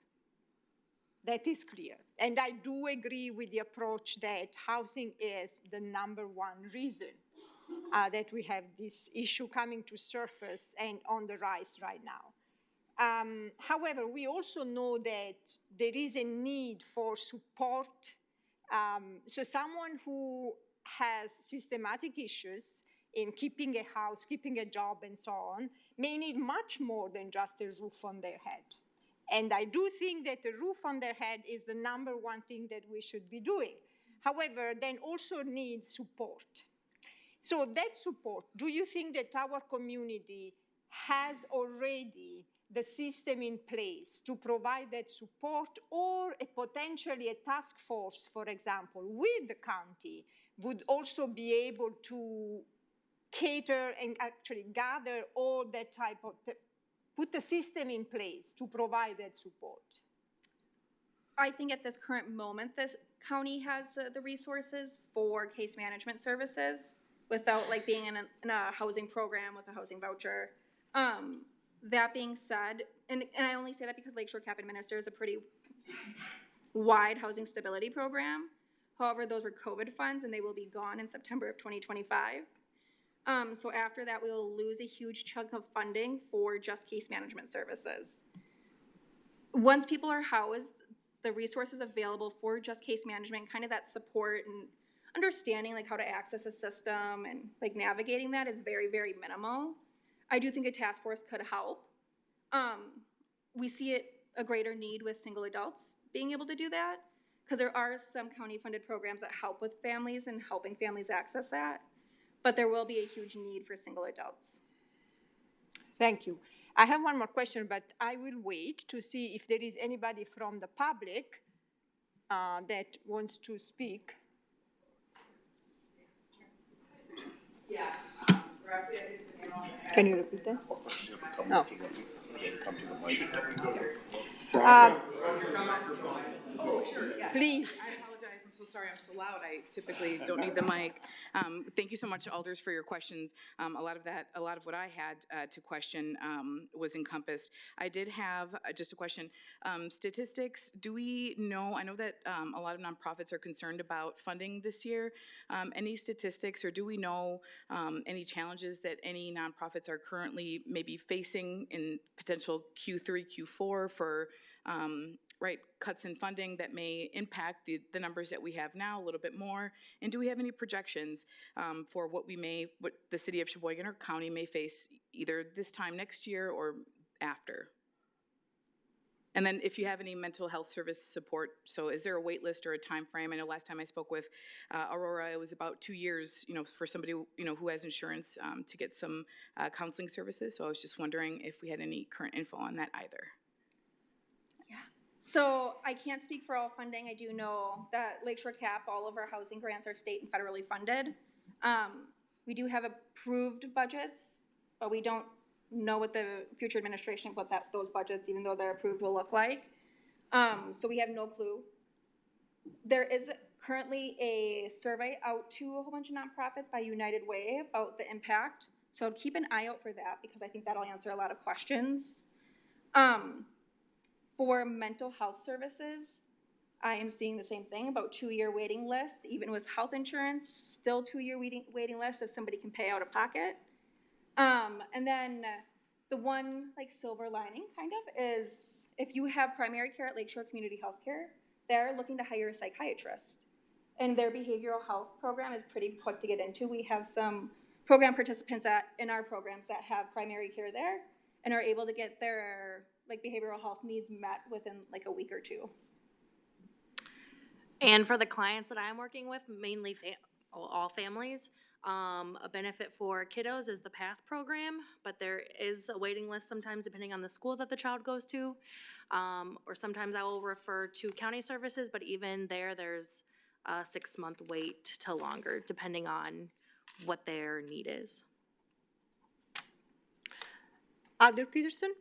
That is clear. And I do agree with the approach that housing is the number one reason that we have this issue coming to surface and on the rise right now. However, we also know that there is a need for support. So someone who has systematic issues in keeping a house, keeping a job, and so on, may need much more than just a roof on their head. And I do think that a roof on their head is the number one thing that we should be doing. However, then also need support. So that support, do you think that our community has already the system in place to provide that support, or potentially a task force, for example, with the county would also be able to cater and actually gather all that type of, put the system in place to provide that support? I think at this current moment, this county has the resources for case management services without being in a housing program with a housing voucher. That being said, and I only say that because Lakeshore CAP administers a pretty wide housing stability program. However, those were COVID funds, and they will be gone in September of 2025. So after that, we will lose a huge chunk of funding for just case management services. Once people are housed, the resources available for just case management, kind of that support and understanding how to access a system and navigating that is very, very minimal. I do think a task force could help. We see a greater need with single adults being able to do that, because there are some county-funded programs that help with families and helping families access that. But there will be a huge need for single adults. Thank you. I have one more question, but I will wait to see if there is anybody from the public that wants to speak. Yeah, Can you repeat that? No. Please. I apologize, I'm so sorry, I'm so loud, I typically don't need the mic. Thank you so much, Alders, for your questions. A lot of what I had to question was encompassed. I did have just a question. Statistics, do we know, I know that a lot of nonprofits are concerned about funding this year. Any statistics, or do we know any challenges that any nonprofits are currently maybe facing in potential Q3, Q4 for cuts in funding that may impact the numbers that we have now a little bit more? And do we have any projections for what the city of Sheboygan or county may face either this time next year or after? And then if you have any mental health service support, so is there a wait list or a time frame? I know last time I spoke with Aurora, it was about 2 years, for somebody, who has insurance to get some counseling services. So I was just wondering if we had any current info on that either. So I can't speak for all funding. I do know that Lakeshore CAP, all of our housing grants are state and federally funded. We do have approved budgets, but we don't know what the future administration, what those budgets, even though they're approved, will look like. So we have no clue. There is currently a survey out to a whole bunch of nonprofits by United Way about the impact. So keep an eye out for that, because I think that'll answer a lot of questions. For mental health services, I am seeing the same thing, about 2-year waiting lists, even with health insurance, still 2-year waiting lists if somebody can pay out of pocket. And then the one silver lining kind of is if you have primary care at Lakeshore Community Healthcare, they're looking to hire a psychiatrist. And their behavioral health program is pretty quick to get into. We have some program participants in our programs that have primary care there and are able to get their behavioral health needs met within a week or 2. And for the clients that I'm working with, mainly all families, a benefit for kiddos is the PATH program, but there is a waiting list sometimes depending on the school that the child goes to. Or sometimes I will refer to county services, but even there's a 6-month wait to longer depending on what their need is. Alder Peterson?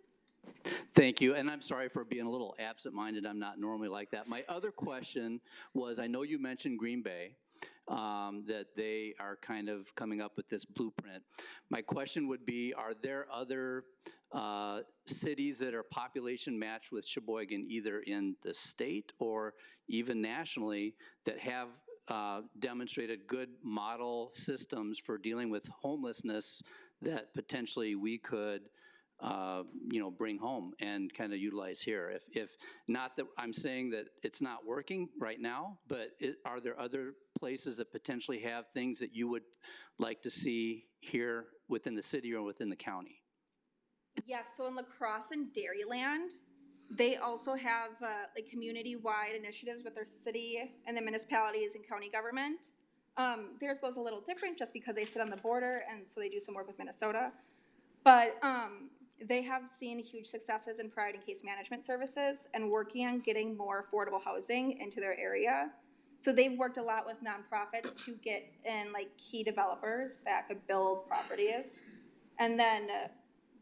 Thank you, and I'm sorry for being a little absent-minded. I'm not normally like that. My other question was, I know you mentioned Green Bay, that they are kind of coming up with this blueprint. My question would be, are there other cities that are population matched with Sheboygan, either in the state or even nationally, that have demonstrated good model systems for dealing with homelessness that potentially we could bring home and kind of utilize here? If not that I'm saying that it's not working right now, but are there other places that potentially have things that you would like to see here within the city or within the county? Yes, so in La Crosse and Dairyland, they also have community-wide initiatives with their city and the municipalities and county government. Theirs goes a little different just because they sit on the border, and so they do some work with Minnesota. But they have seen huge successes in priority case management services and working on getting more affordable housing into their area. So they've worked a lot with nonprofits to get in key developers that could build properties, and then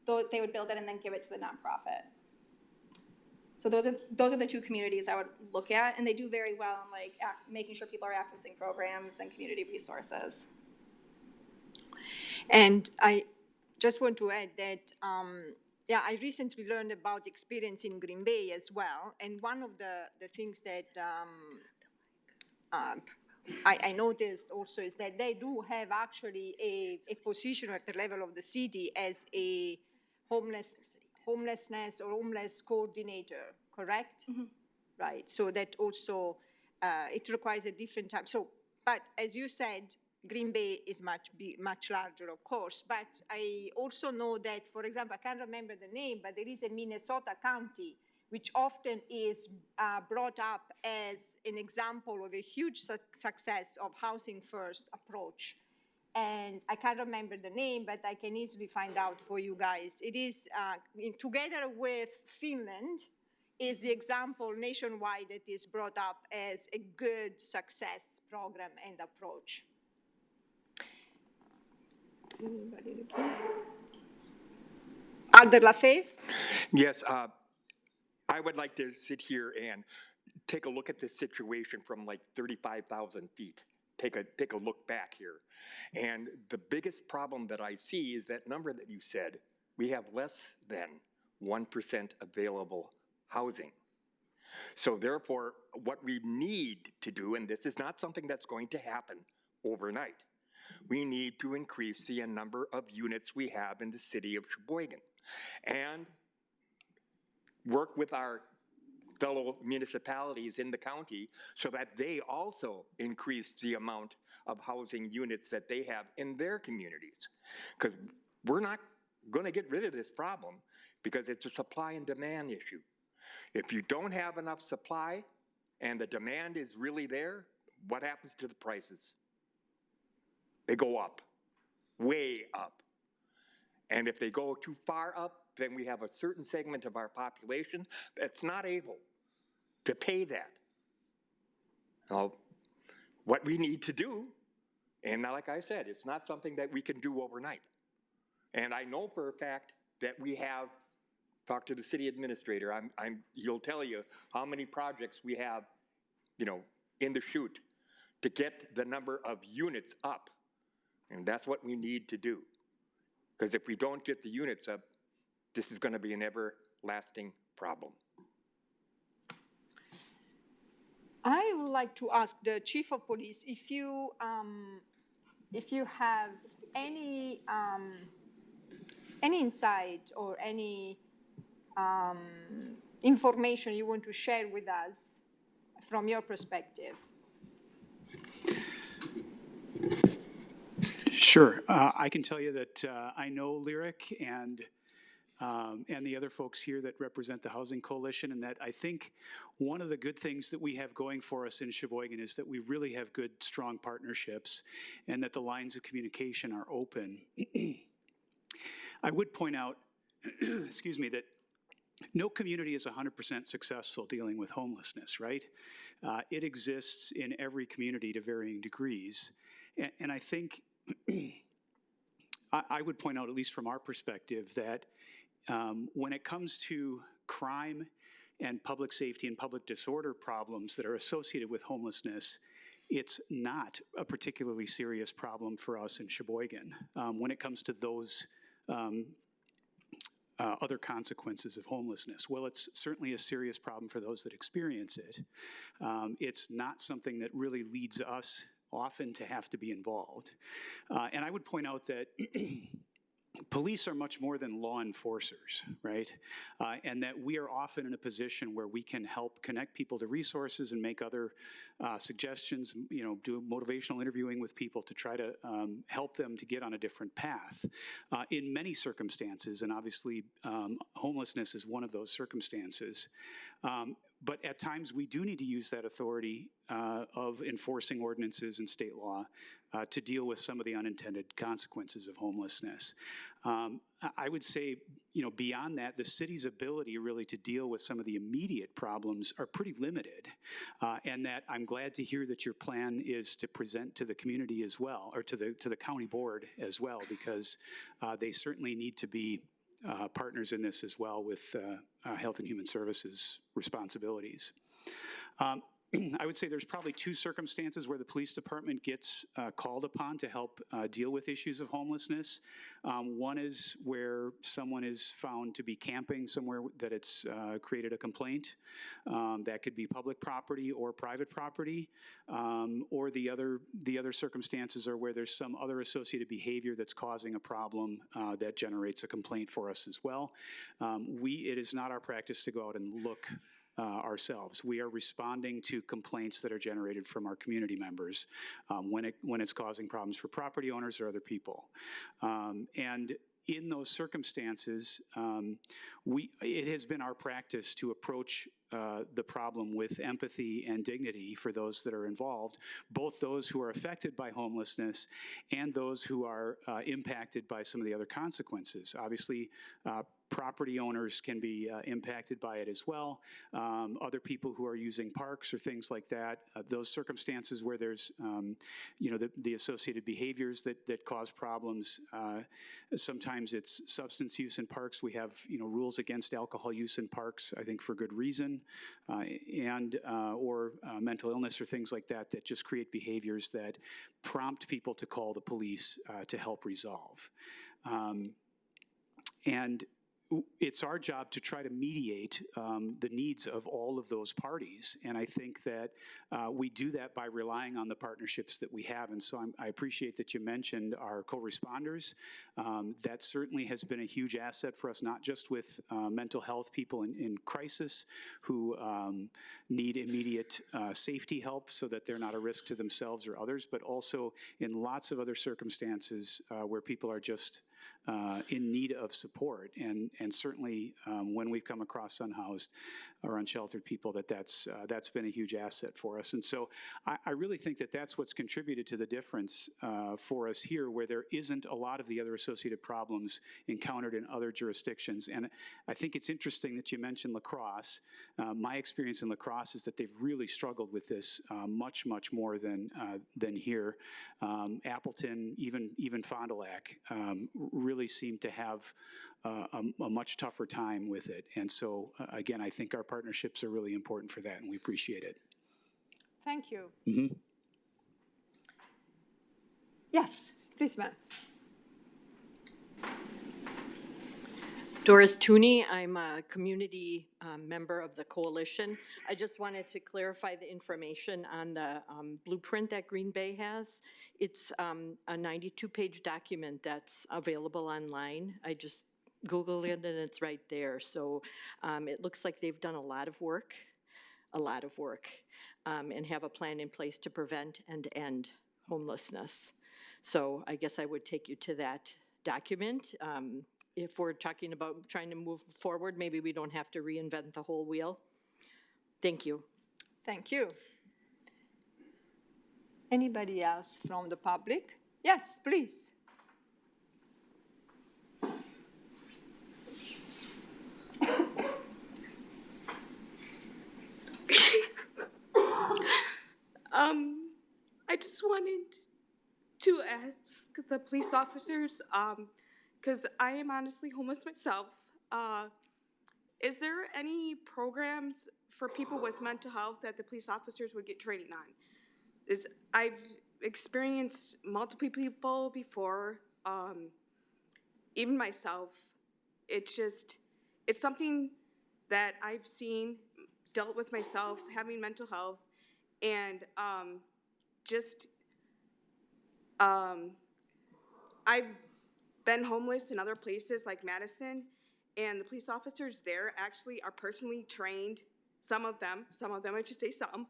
they would build it and then give it to the nonprofit. So those are the 2 communities I would look at, and they do very well in making sure people are accessing programs and community resources. And I just want to add that, I recently learned about experience in Green Bay as well. And one of the things that I noticed also is that they do have actually a position at the level of the city as a homelessness or homeless coordinator, correct? Mm-hmm. Right. So that also, it requires a different type. So, but as you said, Green Bay is much larger, of course, but I also know that, for example, I can't remember the name, but there is a Minnesota county which often is brought up as an example of a huge success of housing first approach. And I can't remember the name, but I can easily find out for you guys. It is, together with Finland, is the example nationwide that is brought up as a good success program and approach. Alder LaFave? Yes, I would like to sit here and take a look at this situation from like 35,000 feet. Take a look back here. And the biggest problem that I see is that number that you said, we have less than 1% available housing. So therefore, what we need to do, and this is not something that's going to happen overnight, we need to increase the number of units we have in the city of Sheboygan and work with our fellow municipalities in the county so that they also increase the amount of housing units that they have in their communities. Because we're not going to get rid of this problem because it's a supply and demand issue. If you don't have enough supply and the demand is really there, what happens to the prices? They go up, way up. And if they go too far up, then we have a certain segment of our population that's not able to pay that. Now, what we need to do, and like I said, it's not something that we can do overnight. And I know for a fact that we have talked to the city administrator. He'll tell you how many projects we have, in the chute to get the number of units up. And that's what we need to do. Because if we don't get the units up, this is going to be an everlasting problem. I would like to ask the chief of police if you have any insight or any information you want to share with us from your perspective. Sure. I can tell you that I know Lyric and the other folks here that represent the Housing Coalition, and that I think one of the good things that we have going for us in Sheboygan is that we really have good, strong partnerships and that the lines of communication are open. I would point out, excuse me, that no community is 100% successful dealing with homelessness, right? It exists in every community to varying degrees. And I think I would point out, at least from our perspective, that when it comes to crime and public safety and public disorder problems that are associated with homelessness, it's not a particularly serious problem for us in Sheboygan when it comes to those other consequences of homelessness. Well, it's certainly a serious problem for those that experience it. It's not something that really leads us often to have to be involved. And I would point out that police are much more than law enforcers, right? And that we are often in a position where we can help connect people to resources and make other suggestions, do motivational interviewing with people to try to help them to get on a different path. In many circumstances, and obviously homelessness is one of those circumstances, but at times we do need to use that authority of enforcing ordinances and state law to deal with some of the unintended consequences of homelessness. I would say, beyond that, the city's ability really to deal with some of the immediate problems are pretty limited. And that I'm glad to hear that your plan is to present to the community as well, or to the county board as well, because they certainly need to be partners in this as well with Health and Human Services responsibilities. I would say there's probably two circumstances where the police department gets called upon to help deal with issues of homelessness. One is where someone is found to be camping somewhere that it's created a complaint. That could be public property or private property. Or the other circumstances are where there's some other associated behavior that's causing a problem that generates a complaint for us as well. It is not our practice to go out and look ourselves. We are responding to complaints that are generated from our community members when it's causing problems for property owners or other people. And in those circumstances, it has been our practice to approach the problem with empathy and dignity for those that are involved, both those who are affected by homelessness and those who are impacted by some of the other consequences. Obviously, property owners can be impacted by it as well. Other people who are using parks or things like that, those circumstances where there's, the associated behaviors that cause problems. Sometimes it's substance use in parks. We have, rules against alcohol use in parks, I think for good reason, or mental illness or things like that that just create behaviors that prompt people to call the police to help resolve. And it's our job to try to mediate the needs of all of those parties. And I think that we do that by relying on the partnerships that we have. And so I appreciate that you mentioned our co-responders. That certainly has been a huge asset for us, not just with mental health people in crisis who need immediate safety help so that they're not a risk to themselves or others, but also in lots of other circumstances where people are just in need of support, and certainly when we've come across unhoused or unsheltered people, that's been a huge asset for us. And so I really think that that's what's contributed to the difference for us here, where there isn't a lot of the other associated problems encountered in other jurisdictions. And I think it's interesting that you mentioned La Crosse. My experience in La Crosse is that they've really struggled with this much more than here. Appleton, even Fond du Lac, really seem to have a much tougher time with it. And so, again, I think our partnerships are really important for that, and we appreciate it. Thank you. Mm-hmm. Yes, please, ma'am. Doris Tooney, I'm a community member of the coalition. I just wanted to clarify the information on the blueprint that Green Bay has. It's a 92-page document that's available online. I just Googled it and it's right there. So it looks like they've done a lot of work, and have a plan in place to prevent and end homelessness. So I guess I would take you to that document. If we're talking about trying to move forward, maybe we don't have to reinvent the whole wheel. Thank you. Thank you. Anybody else from the public? Yes, please. I just wanted to ask the police officers, because I am honestly homeless myself. Is there any programs for people with mental health that the police officers would get training on? I've experienced multiple people before, even myself. It's something that I've seen, dealt with myself, having mental health, and I've been homeless in other places like Madison, and the police officers there actually are personally trained, some of them I should say some,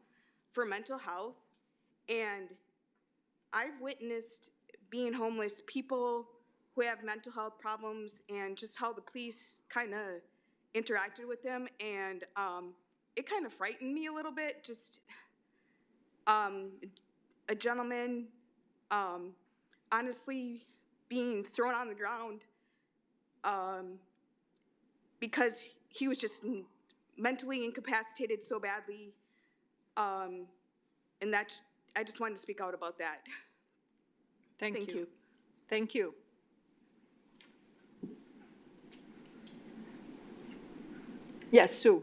for mental health. And I've witnessed being homeless, people who have mental health problems, and just how the police kind of interacted with them, and it kind of frightened me a little bit. Just a gentleman honestly being thrown on the ground because he was just mentally incapacitated so badly, and that I just wanted to speak out about that. Thank you. Thank you. Yes, Sue.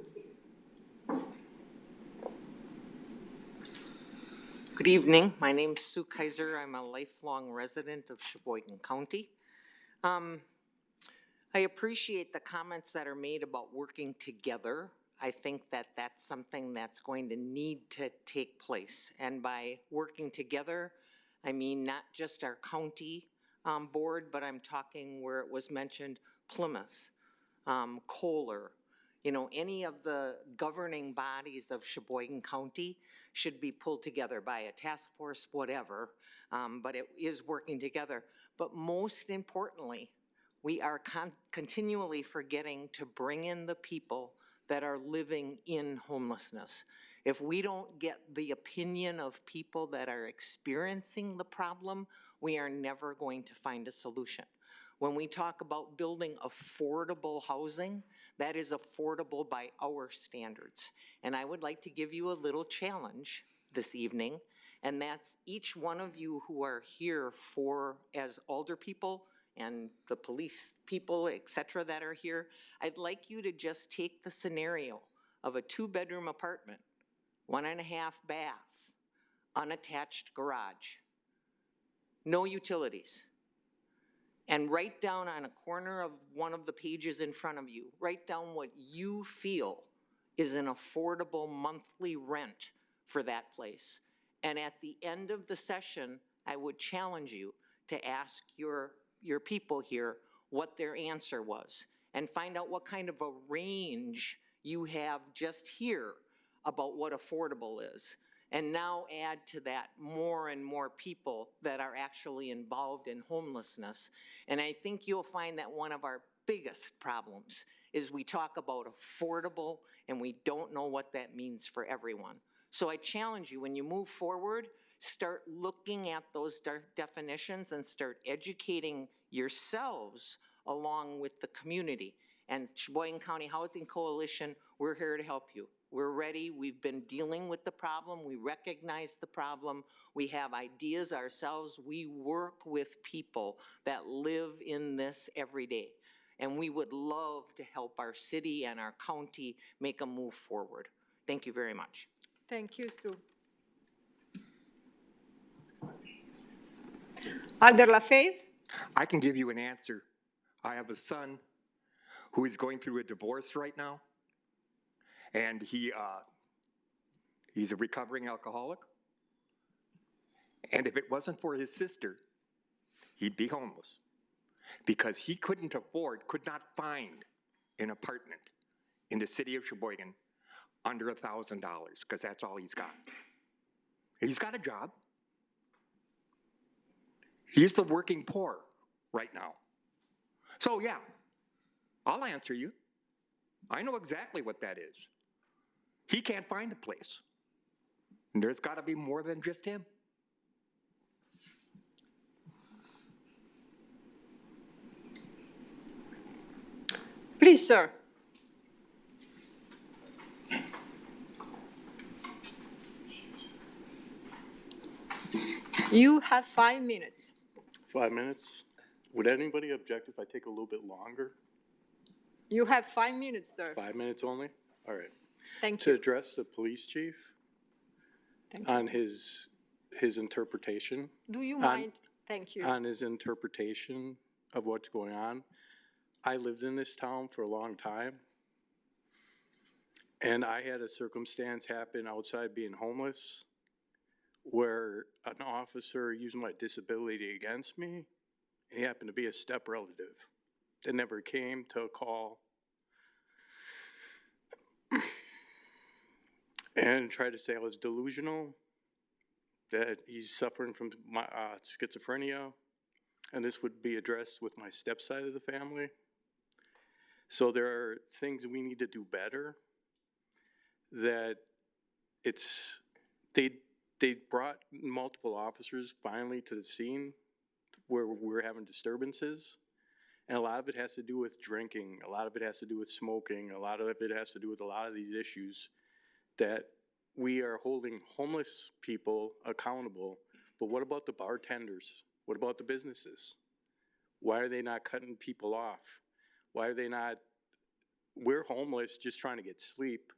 Good evening. My name's Sue Kaiser. I'm a lifelong resident of Sheboygan County. I appreciate the comments that are made about working together. I think that that's something that's going to need to take place. And by working together, I mean not just our county board, but I'm talking where it was mentioned Plymouth, Kohler, any of the governing bodies of Sheboygan County should be pulled together by a task force, whatever, but it is working together. But most importantly, we are continually forgetting to bring in the people that are living in homelessness. If we don't get the opinion of people that are experiencing the problem, we are never going to find a solution. When we talk about building affordable housing, that is affordable by our standards. And I would like to give you a little challenge this evening, and that's each one of you who are here as alder people and the police people, et cetera, that are here, I'd like you to just take the scenario of a 2-bedroom apartment, 1.5 bath, unattached garage, no utilities, and write down on a corner of one of the pages in front of you, write down what you feel is an affordable monthly rent for that place. And at the end of the session, I would challenge you to ask your people here what their answer was and find out what kind of a range you have just here about what affordable is. And now add to that more and more people that are actually involved in homelessness. And I think you'll find that one of our biggest problems is we talk about affordable and we don't know what that means for everyone. So I challenge you, when you move forward, start looking at those definitions and start educating yourselves along with the community. And Sheboygan County Housing Coalition, we're here to help you. We're ready. We've been dealing with the problem. We recognize the problem. We have ideas ourselves. We work with people that live in this every day. And we would love to help our city and our county make a move forward. Thank you very much. Thank you, Sue. Alder LaFave? I can give you an answer. I have a son who is going through a divorce right now, and he's a recovering alcoholic. And if it wasn't for his sister, he'd be homeless because he could not find an apartment in the city of Sheboygan under $1,000 because that's all he's got. He's got a job. He's the working poor right now. So yeah, I'll answer you. I know exactly what that is. He can't find a place. And there's got to be more than just him. Please, sir. You have 5 minutes. 5 minutes? Would anybody object if I take a little bit longer? You have 5 minutes, sir. 5 minutes only? All right. Thank To you. address the police chief Thank you. on his interpretation. Do you mind? Thank you. On his interpretation of what's going on. I lived in this town for a long time. And I had a circumstance happen outside being homeless where an officer used my disability against me. He happened to be a step relative that never came to a call and tried to say I was delusional, that he's suffering from my schizophrenia, and this would be addressed with my step side of the family. So there are things we need to do better. That they brought multiple officers finally to the scene where we were having disturbances. And a lot of it has to do with drinking. A lot of it has to do with smoking. A lot of it has to do with a lot of these issues that we are holding homeless people accountable. But what about the bartenders? What about the businesses? Why are they not cutting people off? Why are they not? We're homeless just trying to get sleep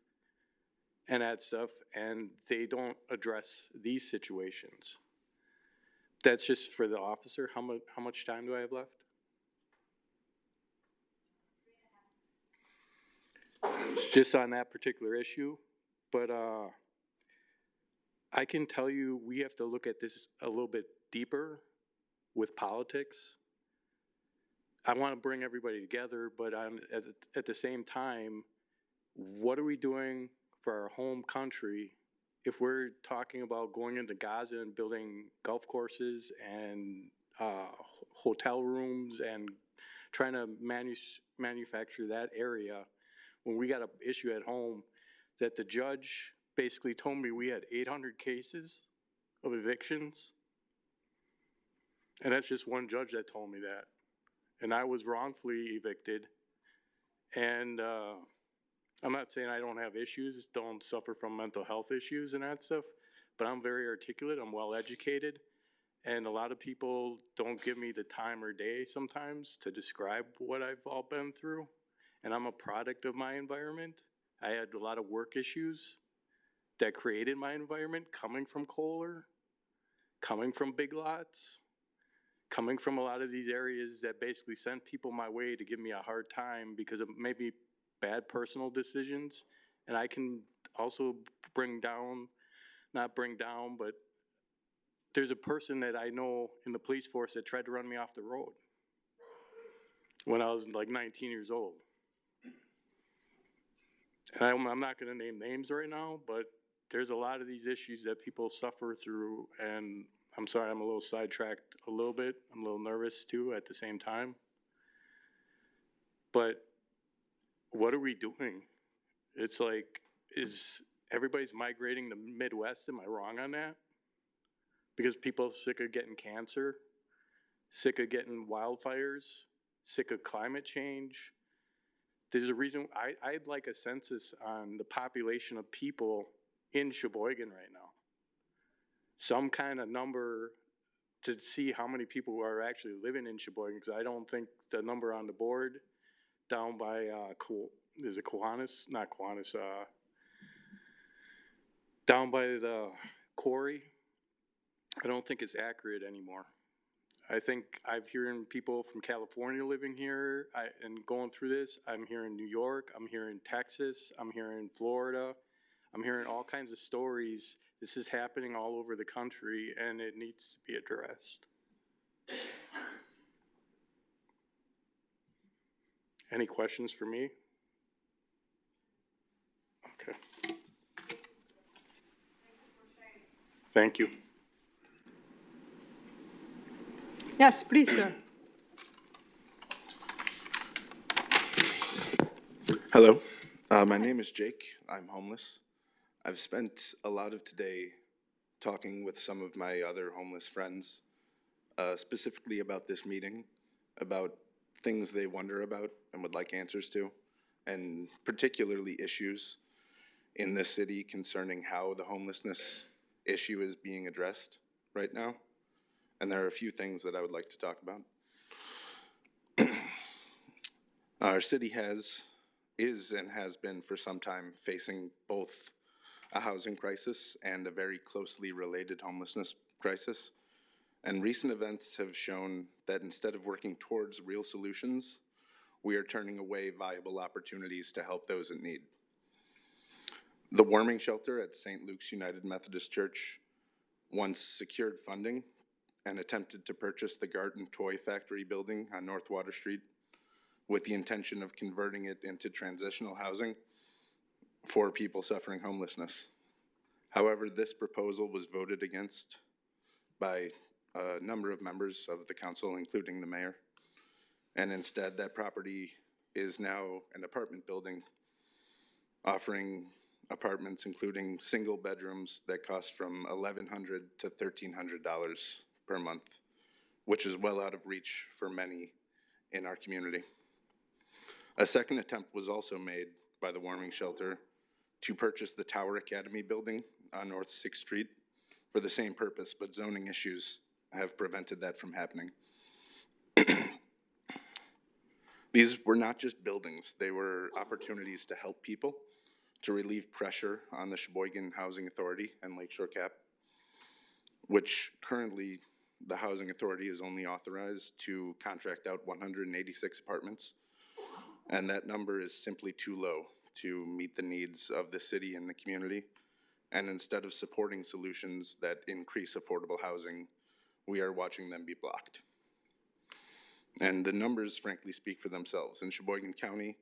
and that stuff, and they don't address these situations. That's just for the officer. How much time do I have left? Just on that particular issue, but I can tell you we have to look at this a little bit deeper with politics. I want to bring everybody together, but at the same time, what are we doing for our home country if we're talking about going into Gaza and building golf courses and hotel rooms and trying to manufacture that area when we got an issue at home that the judge basically told me we had 800 cases of evictions. And that's just one judge that told me that. And I was wrongfully evicted. And I'm not saying I don't have issues, don't suffer from mental health issues and that stuff, but I'm very articulate, I'm well educated. And a lot of people don't give me the time or day sometimes to describe what I've all been through. And I'm a product of my environment. I had a lot of work issues that created my environment, coming from Kohler, coming from Big Lots, coming from a lot of these areas that basically sent people my way to give me a hard time because of maybe bad personal decisions. And I can also not bring down, but there's a person that I know in the police force that tried to run me off the road when I was like 19 years old. And I'm not going to name names right now, but there's a lot of these issues that people suffer through, and I'm sorry, I'm a little sidetracked a little bit. I'm a little nervous too at the same time. But what are we doing? It's like, is everybody's migrating to Midwest? Am I wrong on that? Because people are sick of getting cancer, sick of getting wildfires, sick of climate change. There's a reason, I'd like a census on the population of people in Sheboygan right now. Some kind of number to see how many people are actually living in Sheboygan, because I don't think the number on the board down by, is it Kiwanis? Not Kiwanis, down by the quarry, I don't think it's accurate anymore. I think I'm hearing people from California living here and going through this. I'm hearing New York, I'm hearing Texas, I'm hearing Florida. I'm hearing all kinds of stories. This is happening all over the country and it needs to be addressed. Any questions for me? Okay. Thank you. Yes, please, sir. Hello, my name is Jake. I'm homeless. I've spent a lot of today talking with some of my other homeless friends, specifically about this meeting, about things they wonder about and would like answers to, and particularly issues in this city concerning how the homelessness issue is being addressed right now. And there are a few things that I would like to talk about. Our city is and has been for some time facing both a housing crisis and a very closely related homelessness crisis. And recent events have shown that instead of working towards real solutions, we are turning away viable opportunities to help those in need. The warming shelter at St. Luke's United Methodist Church once secured funding and attempted to purchase the Garden Toy Factory building on North Water Street with the intention of converting it into transitional housing for people suffering homelessness. However, this proposal was voted against by a number of members of the council, including the mayor. And instead, that property is now an apartment building offering apartments, including single bedrooms that cost from $1,100 to $1,300 per month, which is well out of reach for many in our community. A second attempt was also made by the warming shelter to purchase the Tower Academy building on North 6th Street for the same purpose, but zoning issues have prevented that from happening. These were not just buildings, they were opportunities to help people, to relieve pressure on the Sheboygan Housing Authority and Lakeshore CAP, which currently the Housing Authority is only authorized to contract out 186 apartments, and that number is simply too low to meet the needs of the city and the community. And instead of supporting solutions that increase affordable housing, we are watching them be blocked. And the numbers frankly speak for themselves. In Sheboygan County,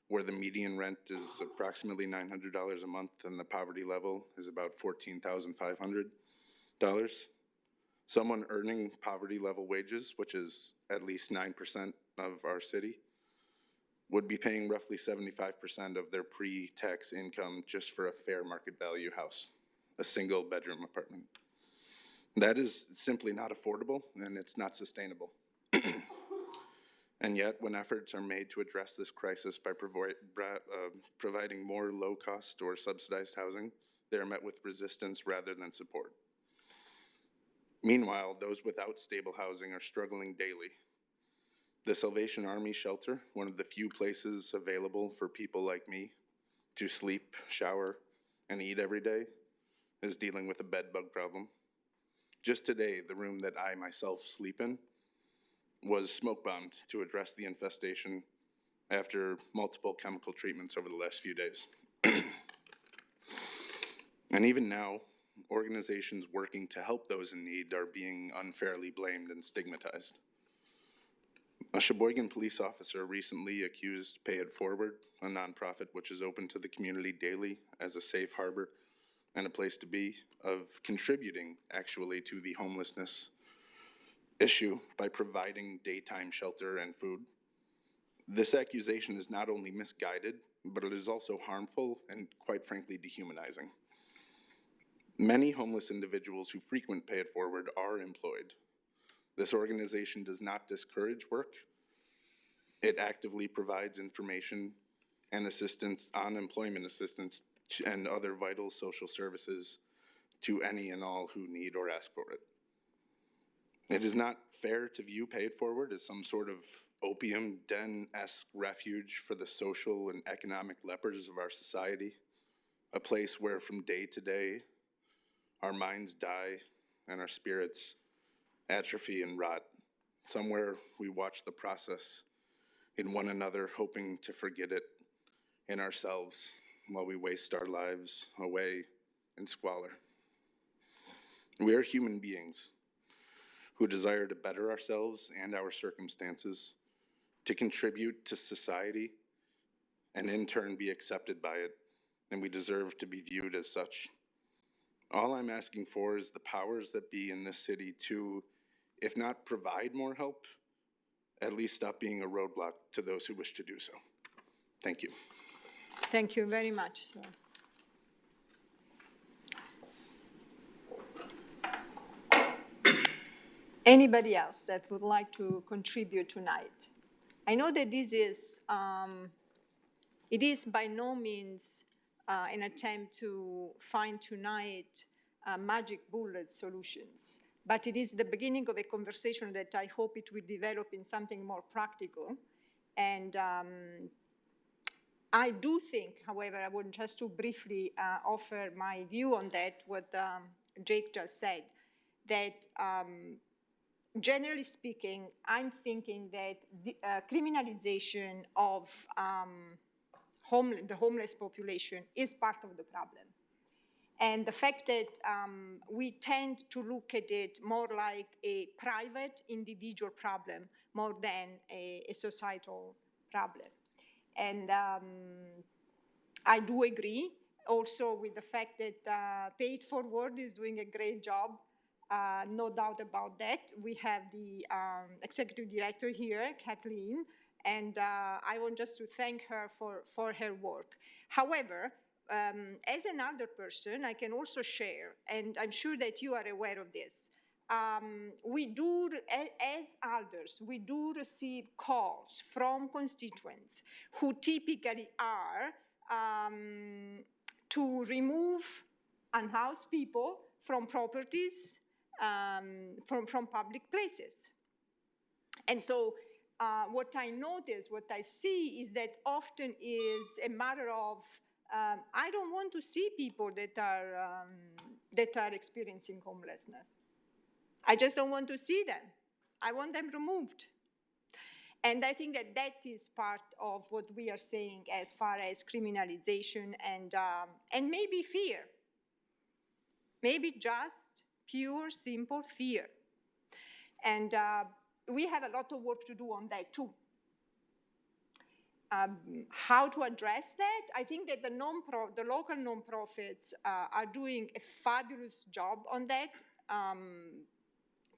where the median rent is approximately $900 a month and the poverty level is about $14,500, someone earning poverty level wages, which is at least 9% of our city, would be paying roughly 75% of their pre-tax income just for a fair market value house, a single bedroom apartment. That is simply not affordable, and it's not sustainable. And yet, when efforts are made to address this crisis by providing more low-cost or subsidized housing, they are met with resistance rather than support. Meanwhile, those without stable housing are struggling daily. The Salvation Army shelter, one of the few places available for people like me to sleep, shower, and eat every day, is dealing with a bed bug problem. Just today, the room that I myself sleep in was smoke bombed to address the infestation after multiple chemical treatments over the last few days. And even now, organizations working to help those in need are being unfairly blamed and stigmatized. A Sheboygan police officer recently accused Pay It Forward, a nonprofit which is open to the community daily as a safe harbor and a place to be, of contributing actually to the homelessness issue by providing daytime shelter and food. This accusation is not only misguided, but it is also harmful and, quite frankly, dehumanizing. Many homeless individuals who frequent Pay It Forward are employed. This organization does not discourage work. It actively provides information and assistance, unemployment assistance, and other vital social services to any and all who need or ask for it. It is not fair to view Pay It Forward as some sort of opium den-esque refuge for the social and economic lepers of our society, a place where from day to day our minds die and our spirits atrophy and rot. Somewhere we watch the process in one another, hoping to forget it in ourselves while we waste our lives away in squalor. We are human beings who desire to better ourselves and our circumstances, to contribute to society, and in turn be accepted by it, and we deserve to be viewed as such. All I'm asking for is the powers that be in this city to, if not provide more help, at least stop being a roadblock to those who wish to do so. Thank you. Thank you very much, sir. Anybody else that would like to contribute tonight? I know that this is, it is by no means an attempt to find tonight magic bullet solutions, but it is the beginning of a conversation that I hope it will develop in something more practical. And I do think, however, I want just to briefly offer my view on that, what Jake just said, that generally speaking, I'm thinking that the criminalization of the homeless population is part of the problem. And the fact that we tend to look at it more like a private individual problem more than a societal problem. And I do agree also with the fact that Pay It Forward is doing a great job. No doubt about that. We have the executive director here, Kathleen, and I want just to thank her for her work. However, as an elder person, I can also share, and I'm sure that you are aware of this, we do, as elders, we do receive calls from constituents who typically are to remove unhoused people from properties, from public places. And so what I notice, what I see is that often is a matter of, I don't want to see people that are experiencing homelessness. I just don't want to see them. I want them removed. And I think that that is part of what we are saying as far as criminalization and maybe fear. Maybe just pure, simple fear. And we have a lot of work to do on that too. How to address that? I think that the local nonprofits are doing a fabulous job on that.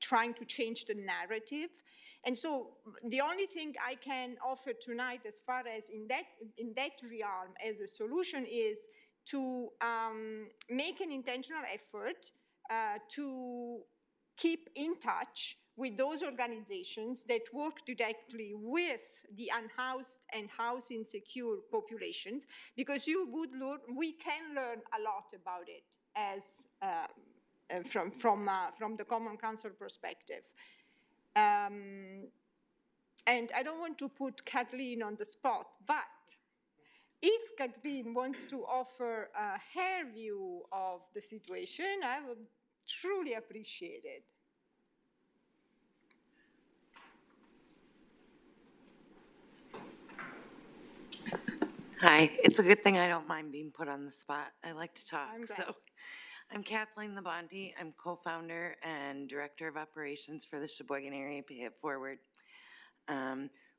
trying to change the narrative. And so the only thing I can offer tonight as far as in that realm as a solution is to make an intentional effort to keep in touch with those organizations that work directly with the unhoused and house insecure populations, because we can learn a lot about it as from the Common Council perspective. And I don't want to put Kathleen on the spot, but if Kathleen wants to offer her view of the situation, I would truly appreciate it. Hi, it's a good thing I don't mind being put on the spot. I like to talk. I'm glad. So I'm Kathleen Labonte. I'm co-founder and director of operations for the Sheboygan area Pay It Forward.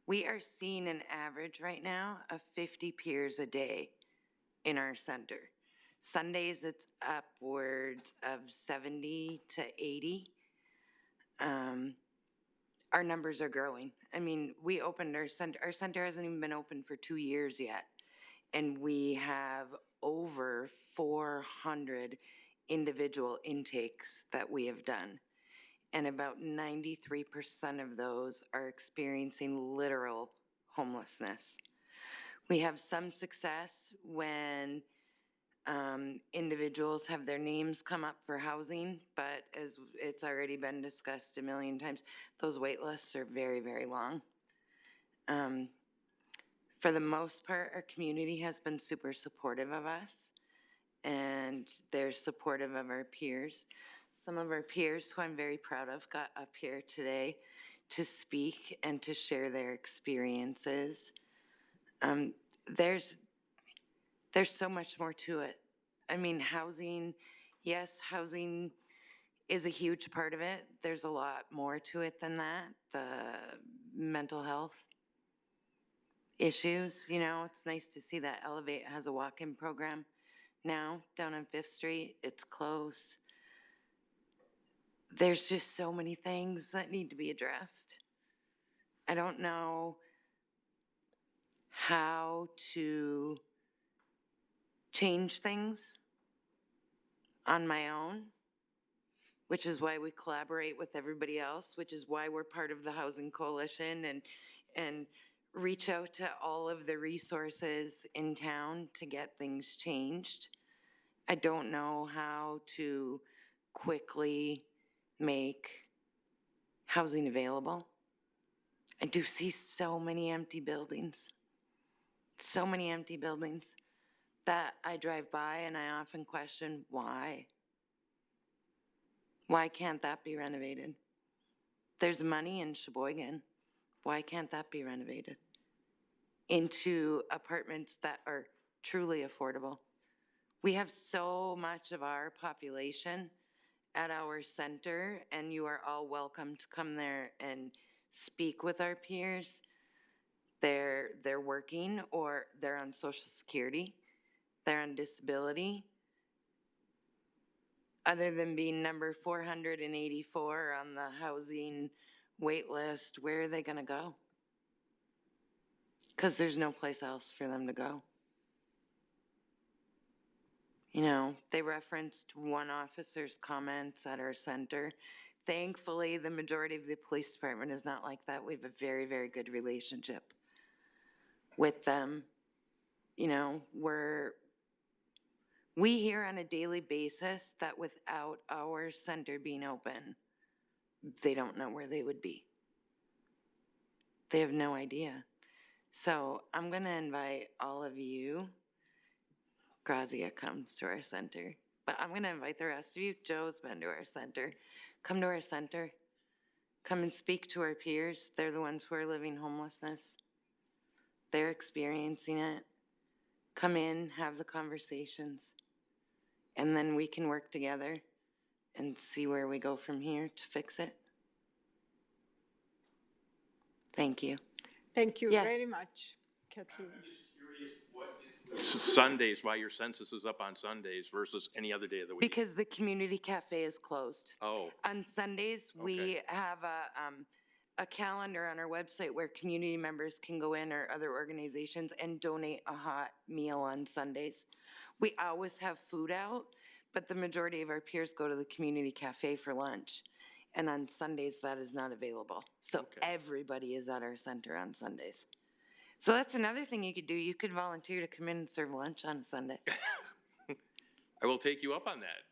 We are seeing an average right now of 50 peers a day in our center. Sundays, it's upwards of 70 to 80. Our numbers are growing. I mean, we opened our center hasn't even been open for 2 years yet. And we have over 400 individual intakes that we have done. And about 93% of those are experiencing literal homelessness. We have some success when individuals have their names come up for housing, but as it's already been discussed a million times, those wait lists are very, very long. For the most part, our community has been super supportive of us, and they're supportive of our peers. Some of our peers, who I'm very proud of, got up here today to speak and to share their experiences. There's so much more to it. I mean, housing, yes, housing is a huge part of it. There's a lot more to it than that. The mental health issues, you know, it's nice to see that Elevate has a walk-in program now down on 5th Street. It's close. There's just so many things that need to be addressed. I don't know how to change things on my own, which is why we collaborate with everybody else, which is why we're part of the Housing Coalition and reach out to all of the resources in town to get things changed. I don't know how to quickly make housing available. I do see so many empty buildings that I drive by and I often question why. Why can't that be renovated? There's money in Sheboygan. Why can't that be renovated into apartments that are truly affordable? We have so much of our population at our center, and you are all welcome to come there and speak with our peers. They're working, or they're on Social Security, they're on disability. Other than being number 484 on the housing wait list, where are they gonna go? Because there's no place else for them to go. You know, they referenced one officer's comments at our center. Thankfully, the majority of the police department is not like that. We have a very, very good relationship with them. You know, we hear on a daily basis that without our center being open, they don't know where they would be. They have no idea. So I'm gonna invite all of you. Grazia comes to our center, but I'm gonna invite the rest of you. Joe's been to our center. Come to our center. Come and speak to our peers. They're the ones who are living homelessness. They're experiencing it. Come in, have the conversations, and then we can work together and see where we go from here to fix it. Thank you. Thank you Yes. very much, Kathleen. I'm just curious, what is Sundays, why your census is up on Sundays versus any other day of the week? Because the community cafe is closed. Oh, On Sundays, we have a calendar on our website where community members can go in, or other organizations, and donate a hot meal on Sundays. We always have food out, but the majority of our peers go to the community cafe for lunch. And on Sundays, that is not available. So everybody is at our center on Sundays. So that's another thing you could do. You could volunteer to come in and serve lunch on a Sunday. I will take you up on that.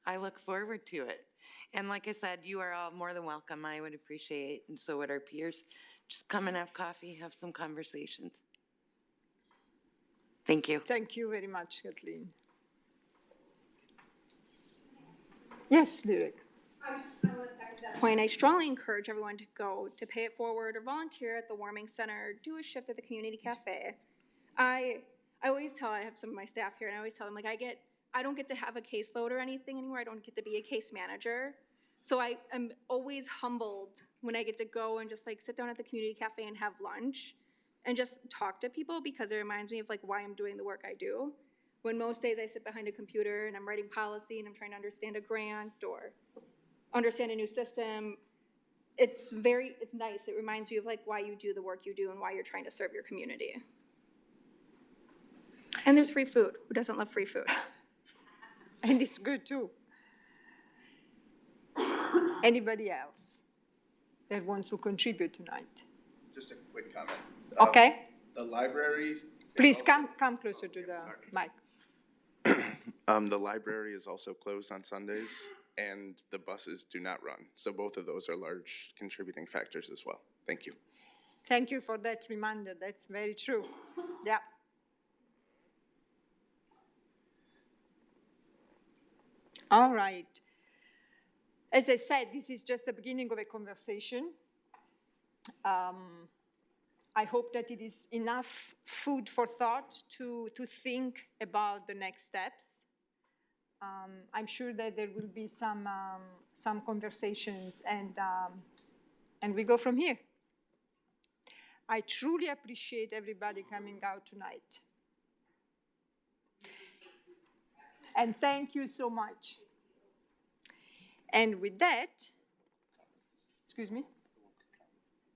I look forward to it. And like I said, you are all more than welcome. I would appreciate, and so would our peers. Just come and have coffee, have some conversations. Thank you. Thank you very much, Kathleen. Yes, Lyric. I want to second that point. I strongly encourage everyone to go, to pay it forward, or volunteer at the warming center, do a shift at the community cafe. I always tell, I have some of my staff here, and I always tell them, like, I don't get to have a caseload or anything anymore. I don't get to be a case manager. So I am always humbled when I get to go and just like sit down at the community cafe and have lunch and just talk to people, because it reminds me of like why I'm doing the work I do. When most days I sit behind a computer and I'm writing policy and I'm trying to understand a grant or understand a new system, it's nice. It reminds you of like why you do the work you do and why you're trying to serve your community. And there's free food. Who doesn't love free food? And it's good too. Anybody else that wants to contribute tonight? Just a quick comment. Okay. The library. Please come closer to the mic. The library is also closed on Sundays, and the buses do not run. So both of those are large contributing factors as well. Thank you. Thank you for that reminder. That's very true. Yeah. All right. As I said, this is just the beginning of a conversation. I hope that it is enough food for thought to think about the next steps. I'm sure that there will be some conversations, and we go from here. I truly appreciate everybody coming out tonight. And thank you so much. And with that, excuse me,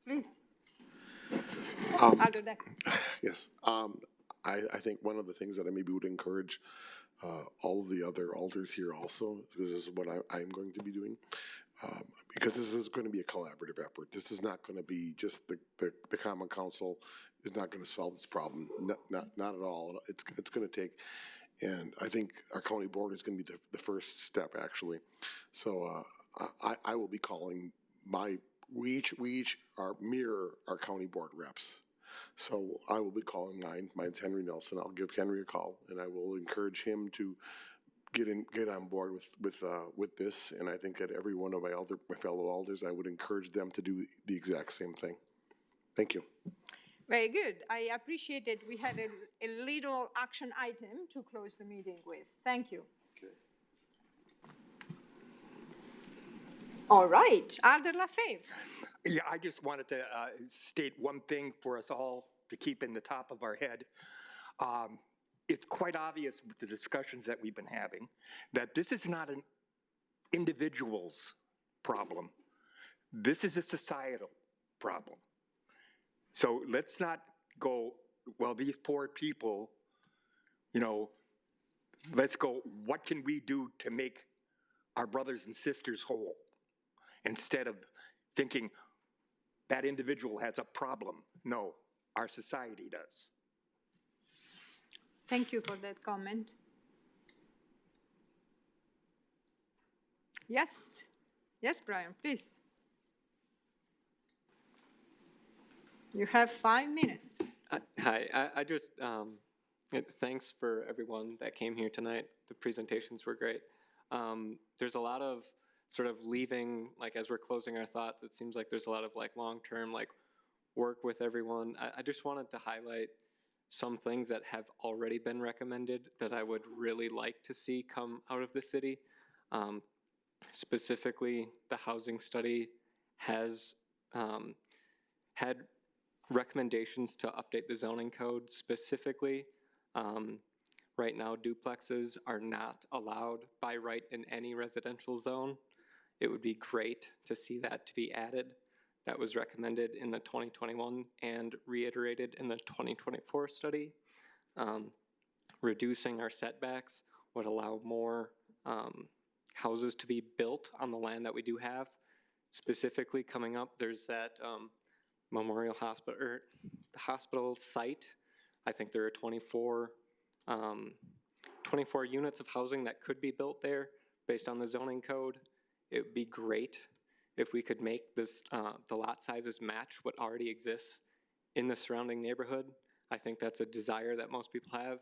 please. Aldo, Yes. I think one of the things that I maybe would encourage all of the other alders here also, because this is what I'm going to be doing, because this is going to be a collaborative effort. This is not going to be just the Common Council is not going to solve this problem. Not at all. It's going to take, and I think our county board is going to be the first step, actually. So I will be calling we each mirror our county board reps. So I will be calling mine. Mine's Henry Nelson. I'll give Henry a call, and I will encourage him to get on board with this. And I think that every one of my fellow alders, I would encourage them to do the exact same thing. Thank you. Very good. I appreciate that we have a little action item to close the meeting with. Thank you. Okay. All right, Alder LaFave. Yeah, I just wanted to state one thing for us all to keep in the top of our head. It's quite obvious with the discussions that we've been having that this is not an individual's problem. This is a societal problem. So let's not go, well, these poor people, let's go, what can we do to make our brothers and sisters whole? Instead of thinking that individual has a problem. No, our society does. Thank you for that comment. Yes. Yes, Brian, please. You have 5 minutes. Hi, I just, thanks for everyone that came here tonight. The presentations were great. There's a lot of sort of leaving, like as we're closing our thoughts, it seems like there's a lot of like long-term like work with everyone. I just wanted to highlight some things that have already been recommended that I would really like to see come out of the city. Specifically, the housing study has had recommendations to update the zoning code specifically Right now, duplexes are not allowed by right in any residential zone. It would be great to see that to be added. That was recommended in the 2021 and reiterated in the 2024 study. Reducing our setbacks would allow more houses to be built on the land that we do have. Specifically coming up, there's that Memorial Hospital, or the hospital site. I think there are 24 units of housing that could be built there based on the zoning code. It would be great if we could make this, the lot sizes match what already exists in the surrounding neighborhood. I think that's a desire that most people have.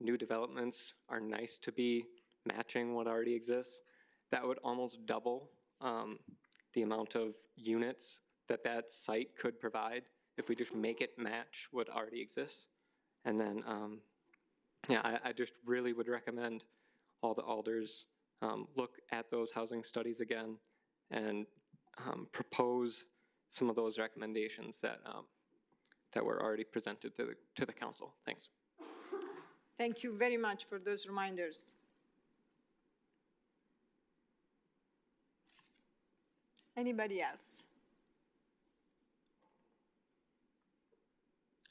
New developments are nice to be matching what already exists. That would almost double the amount of units that that site could provide if we just make it match what already exists. And then, yeah, I just really would recommend all the alders look at those housing studies again and propose some of those recommendations that that were already presented to the council. Thanks. Thank you very much for those reminders. Anybody else?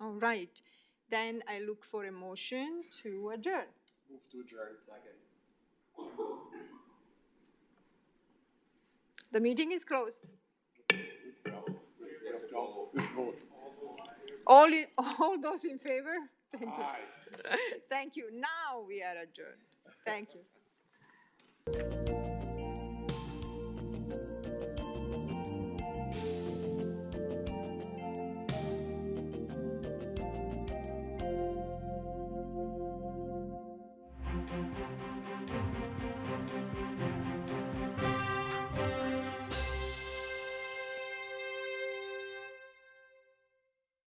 All right, then I look for a motion to adjourn. Move to adjourn. Second. The meeting is closed. All those in favor? Thank you. Thank you. Now we are adjourned. Thank you.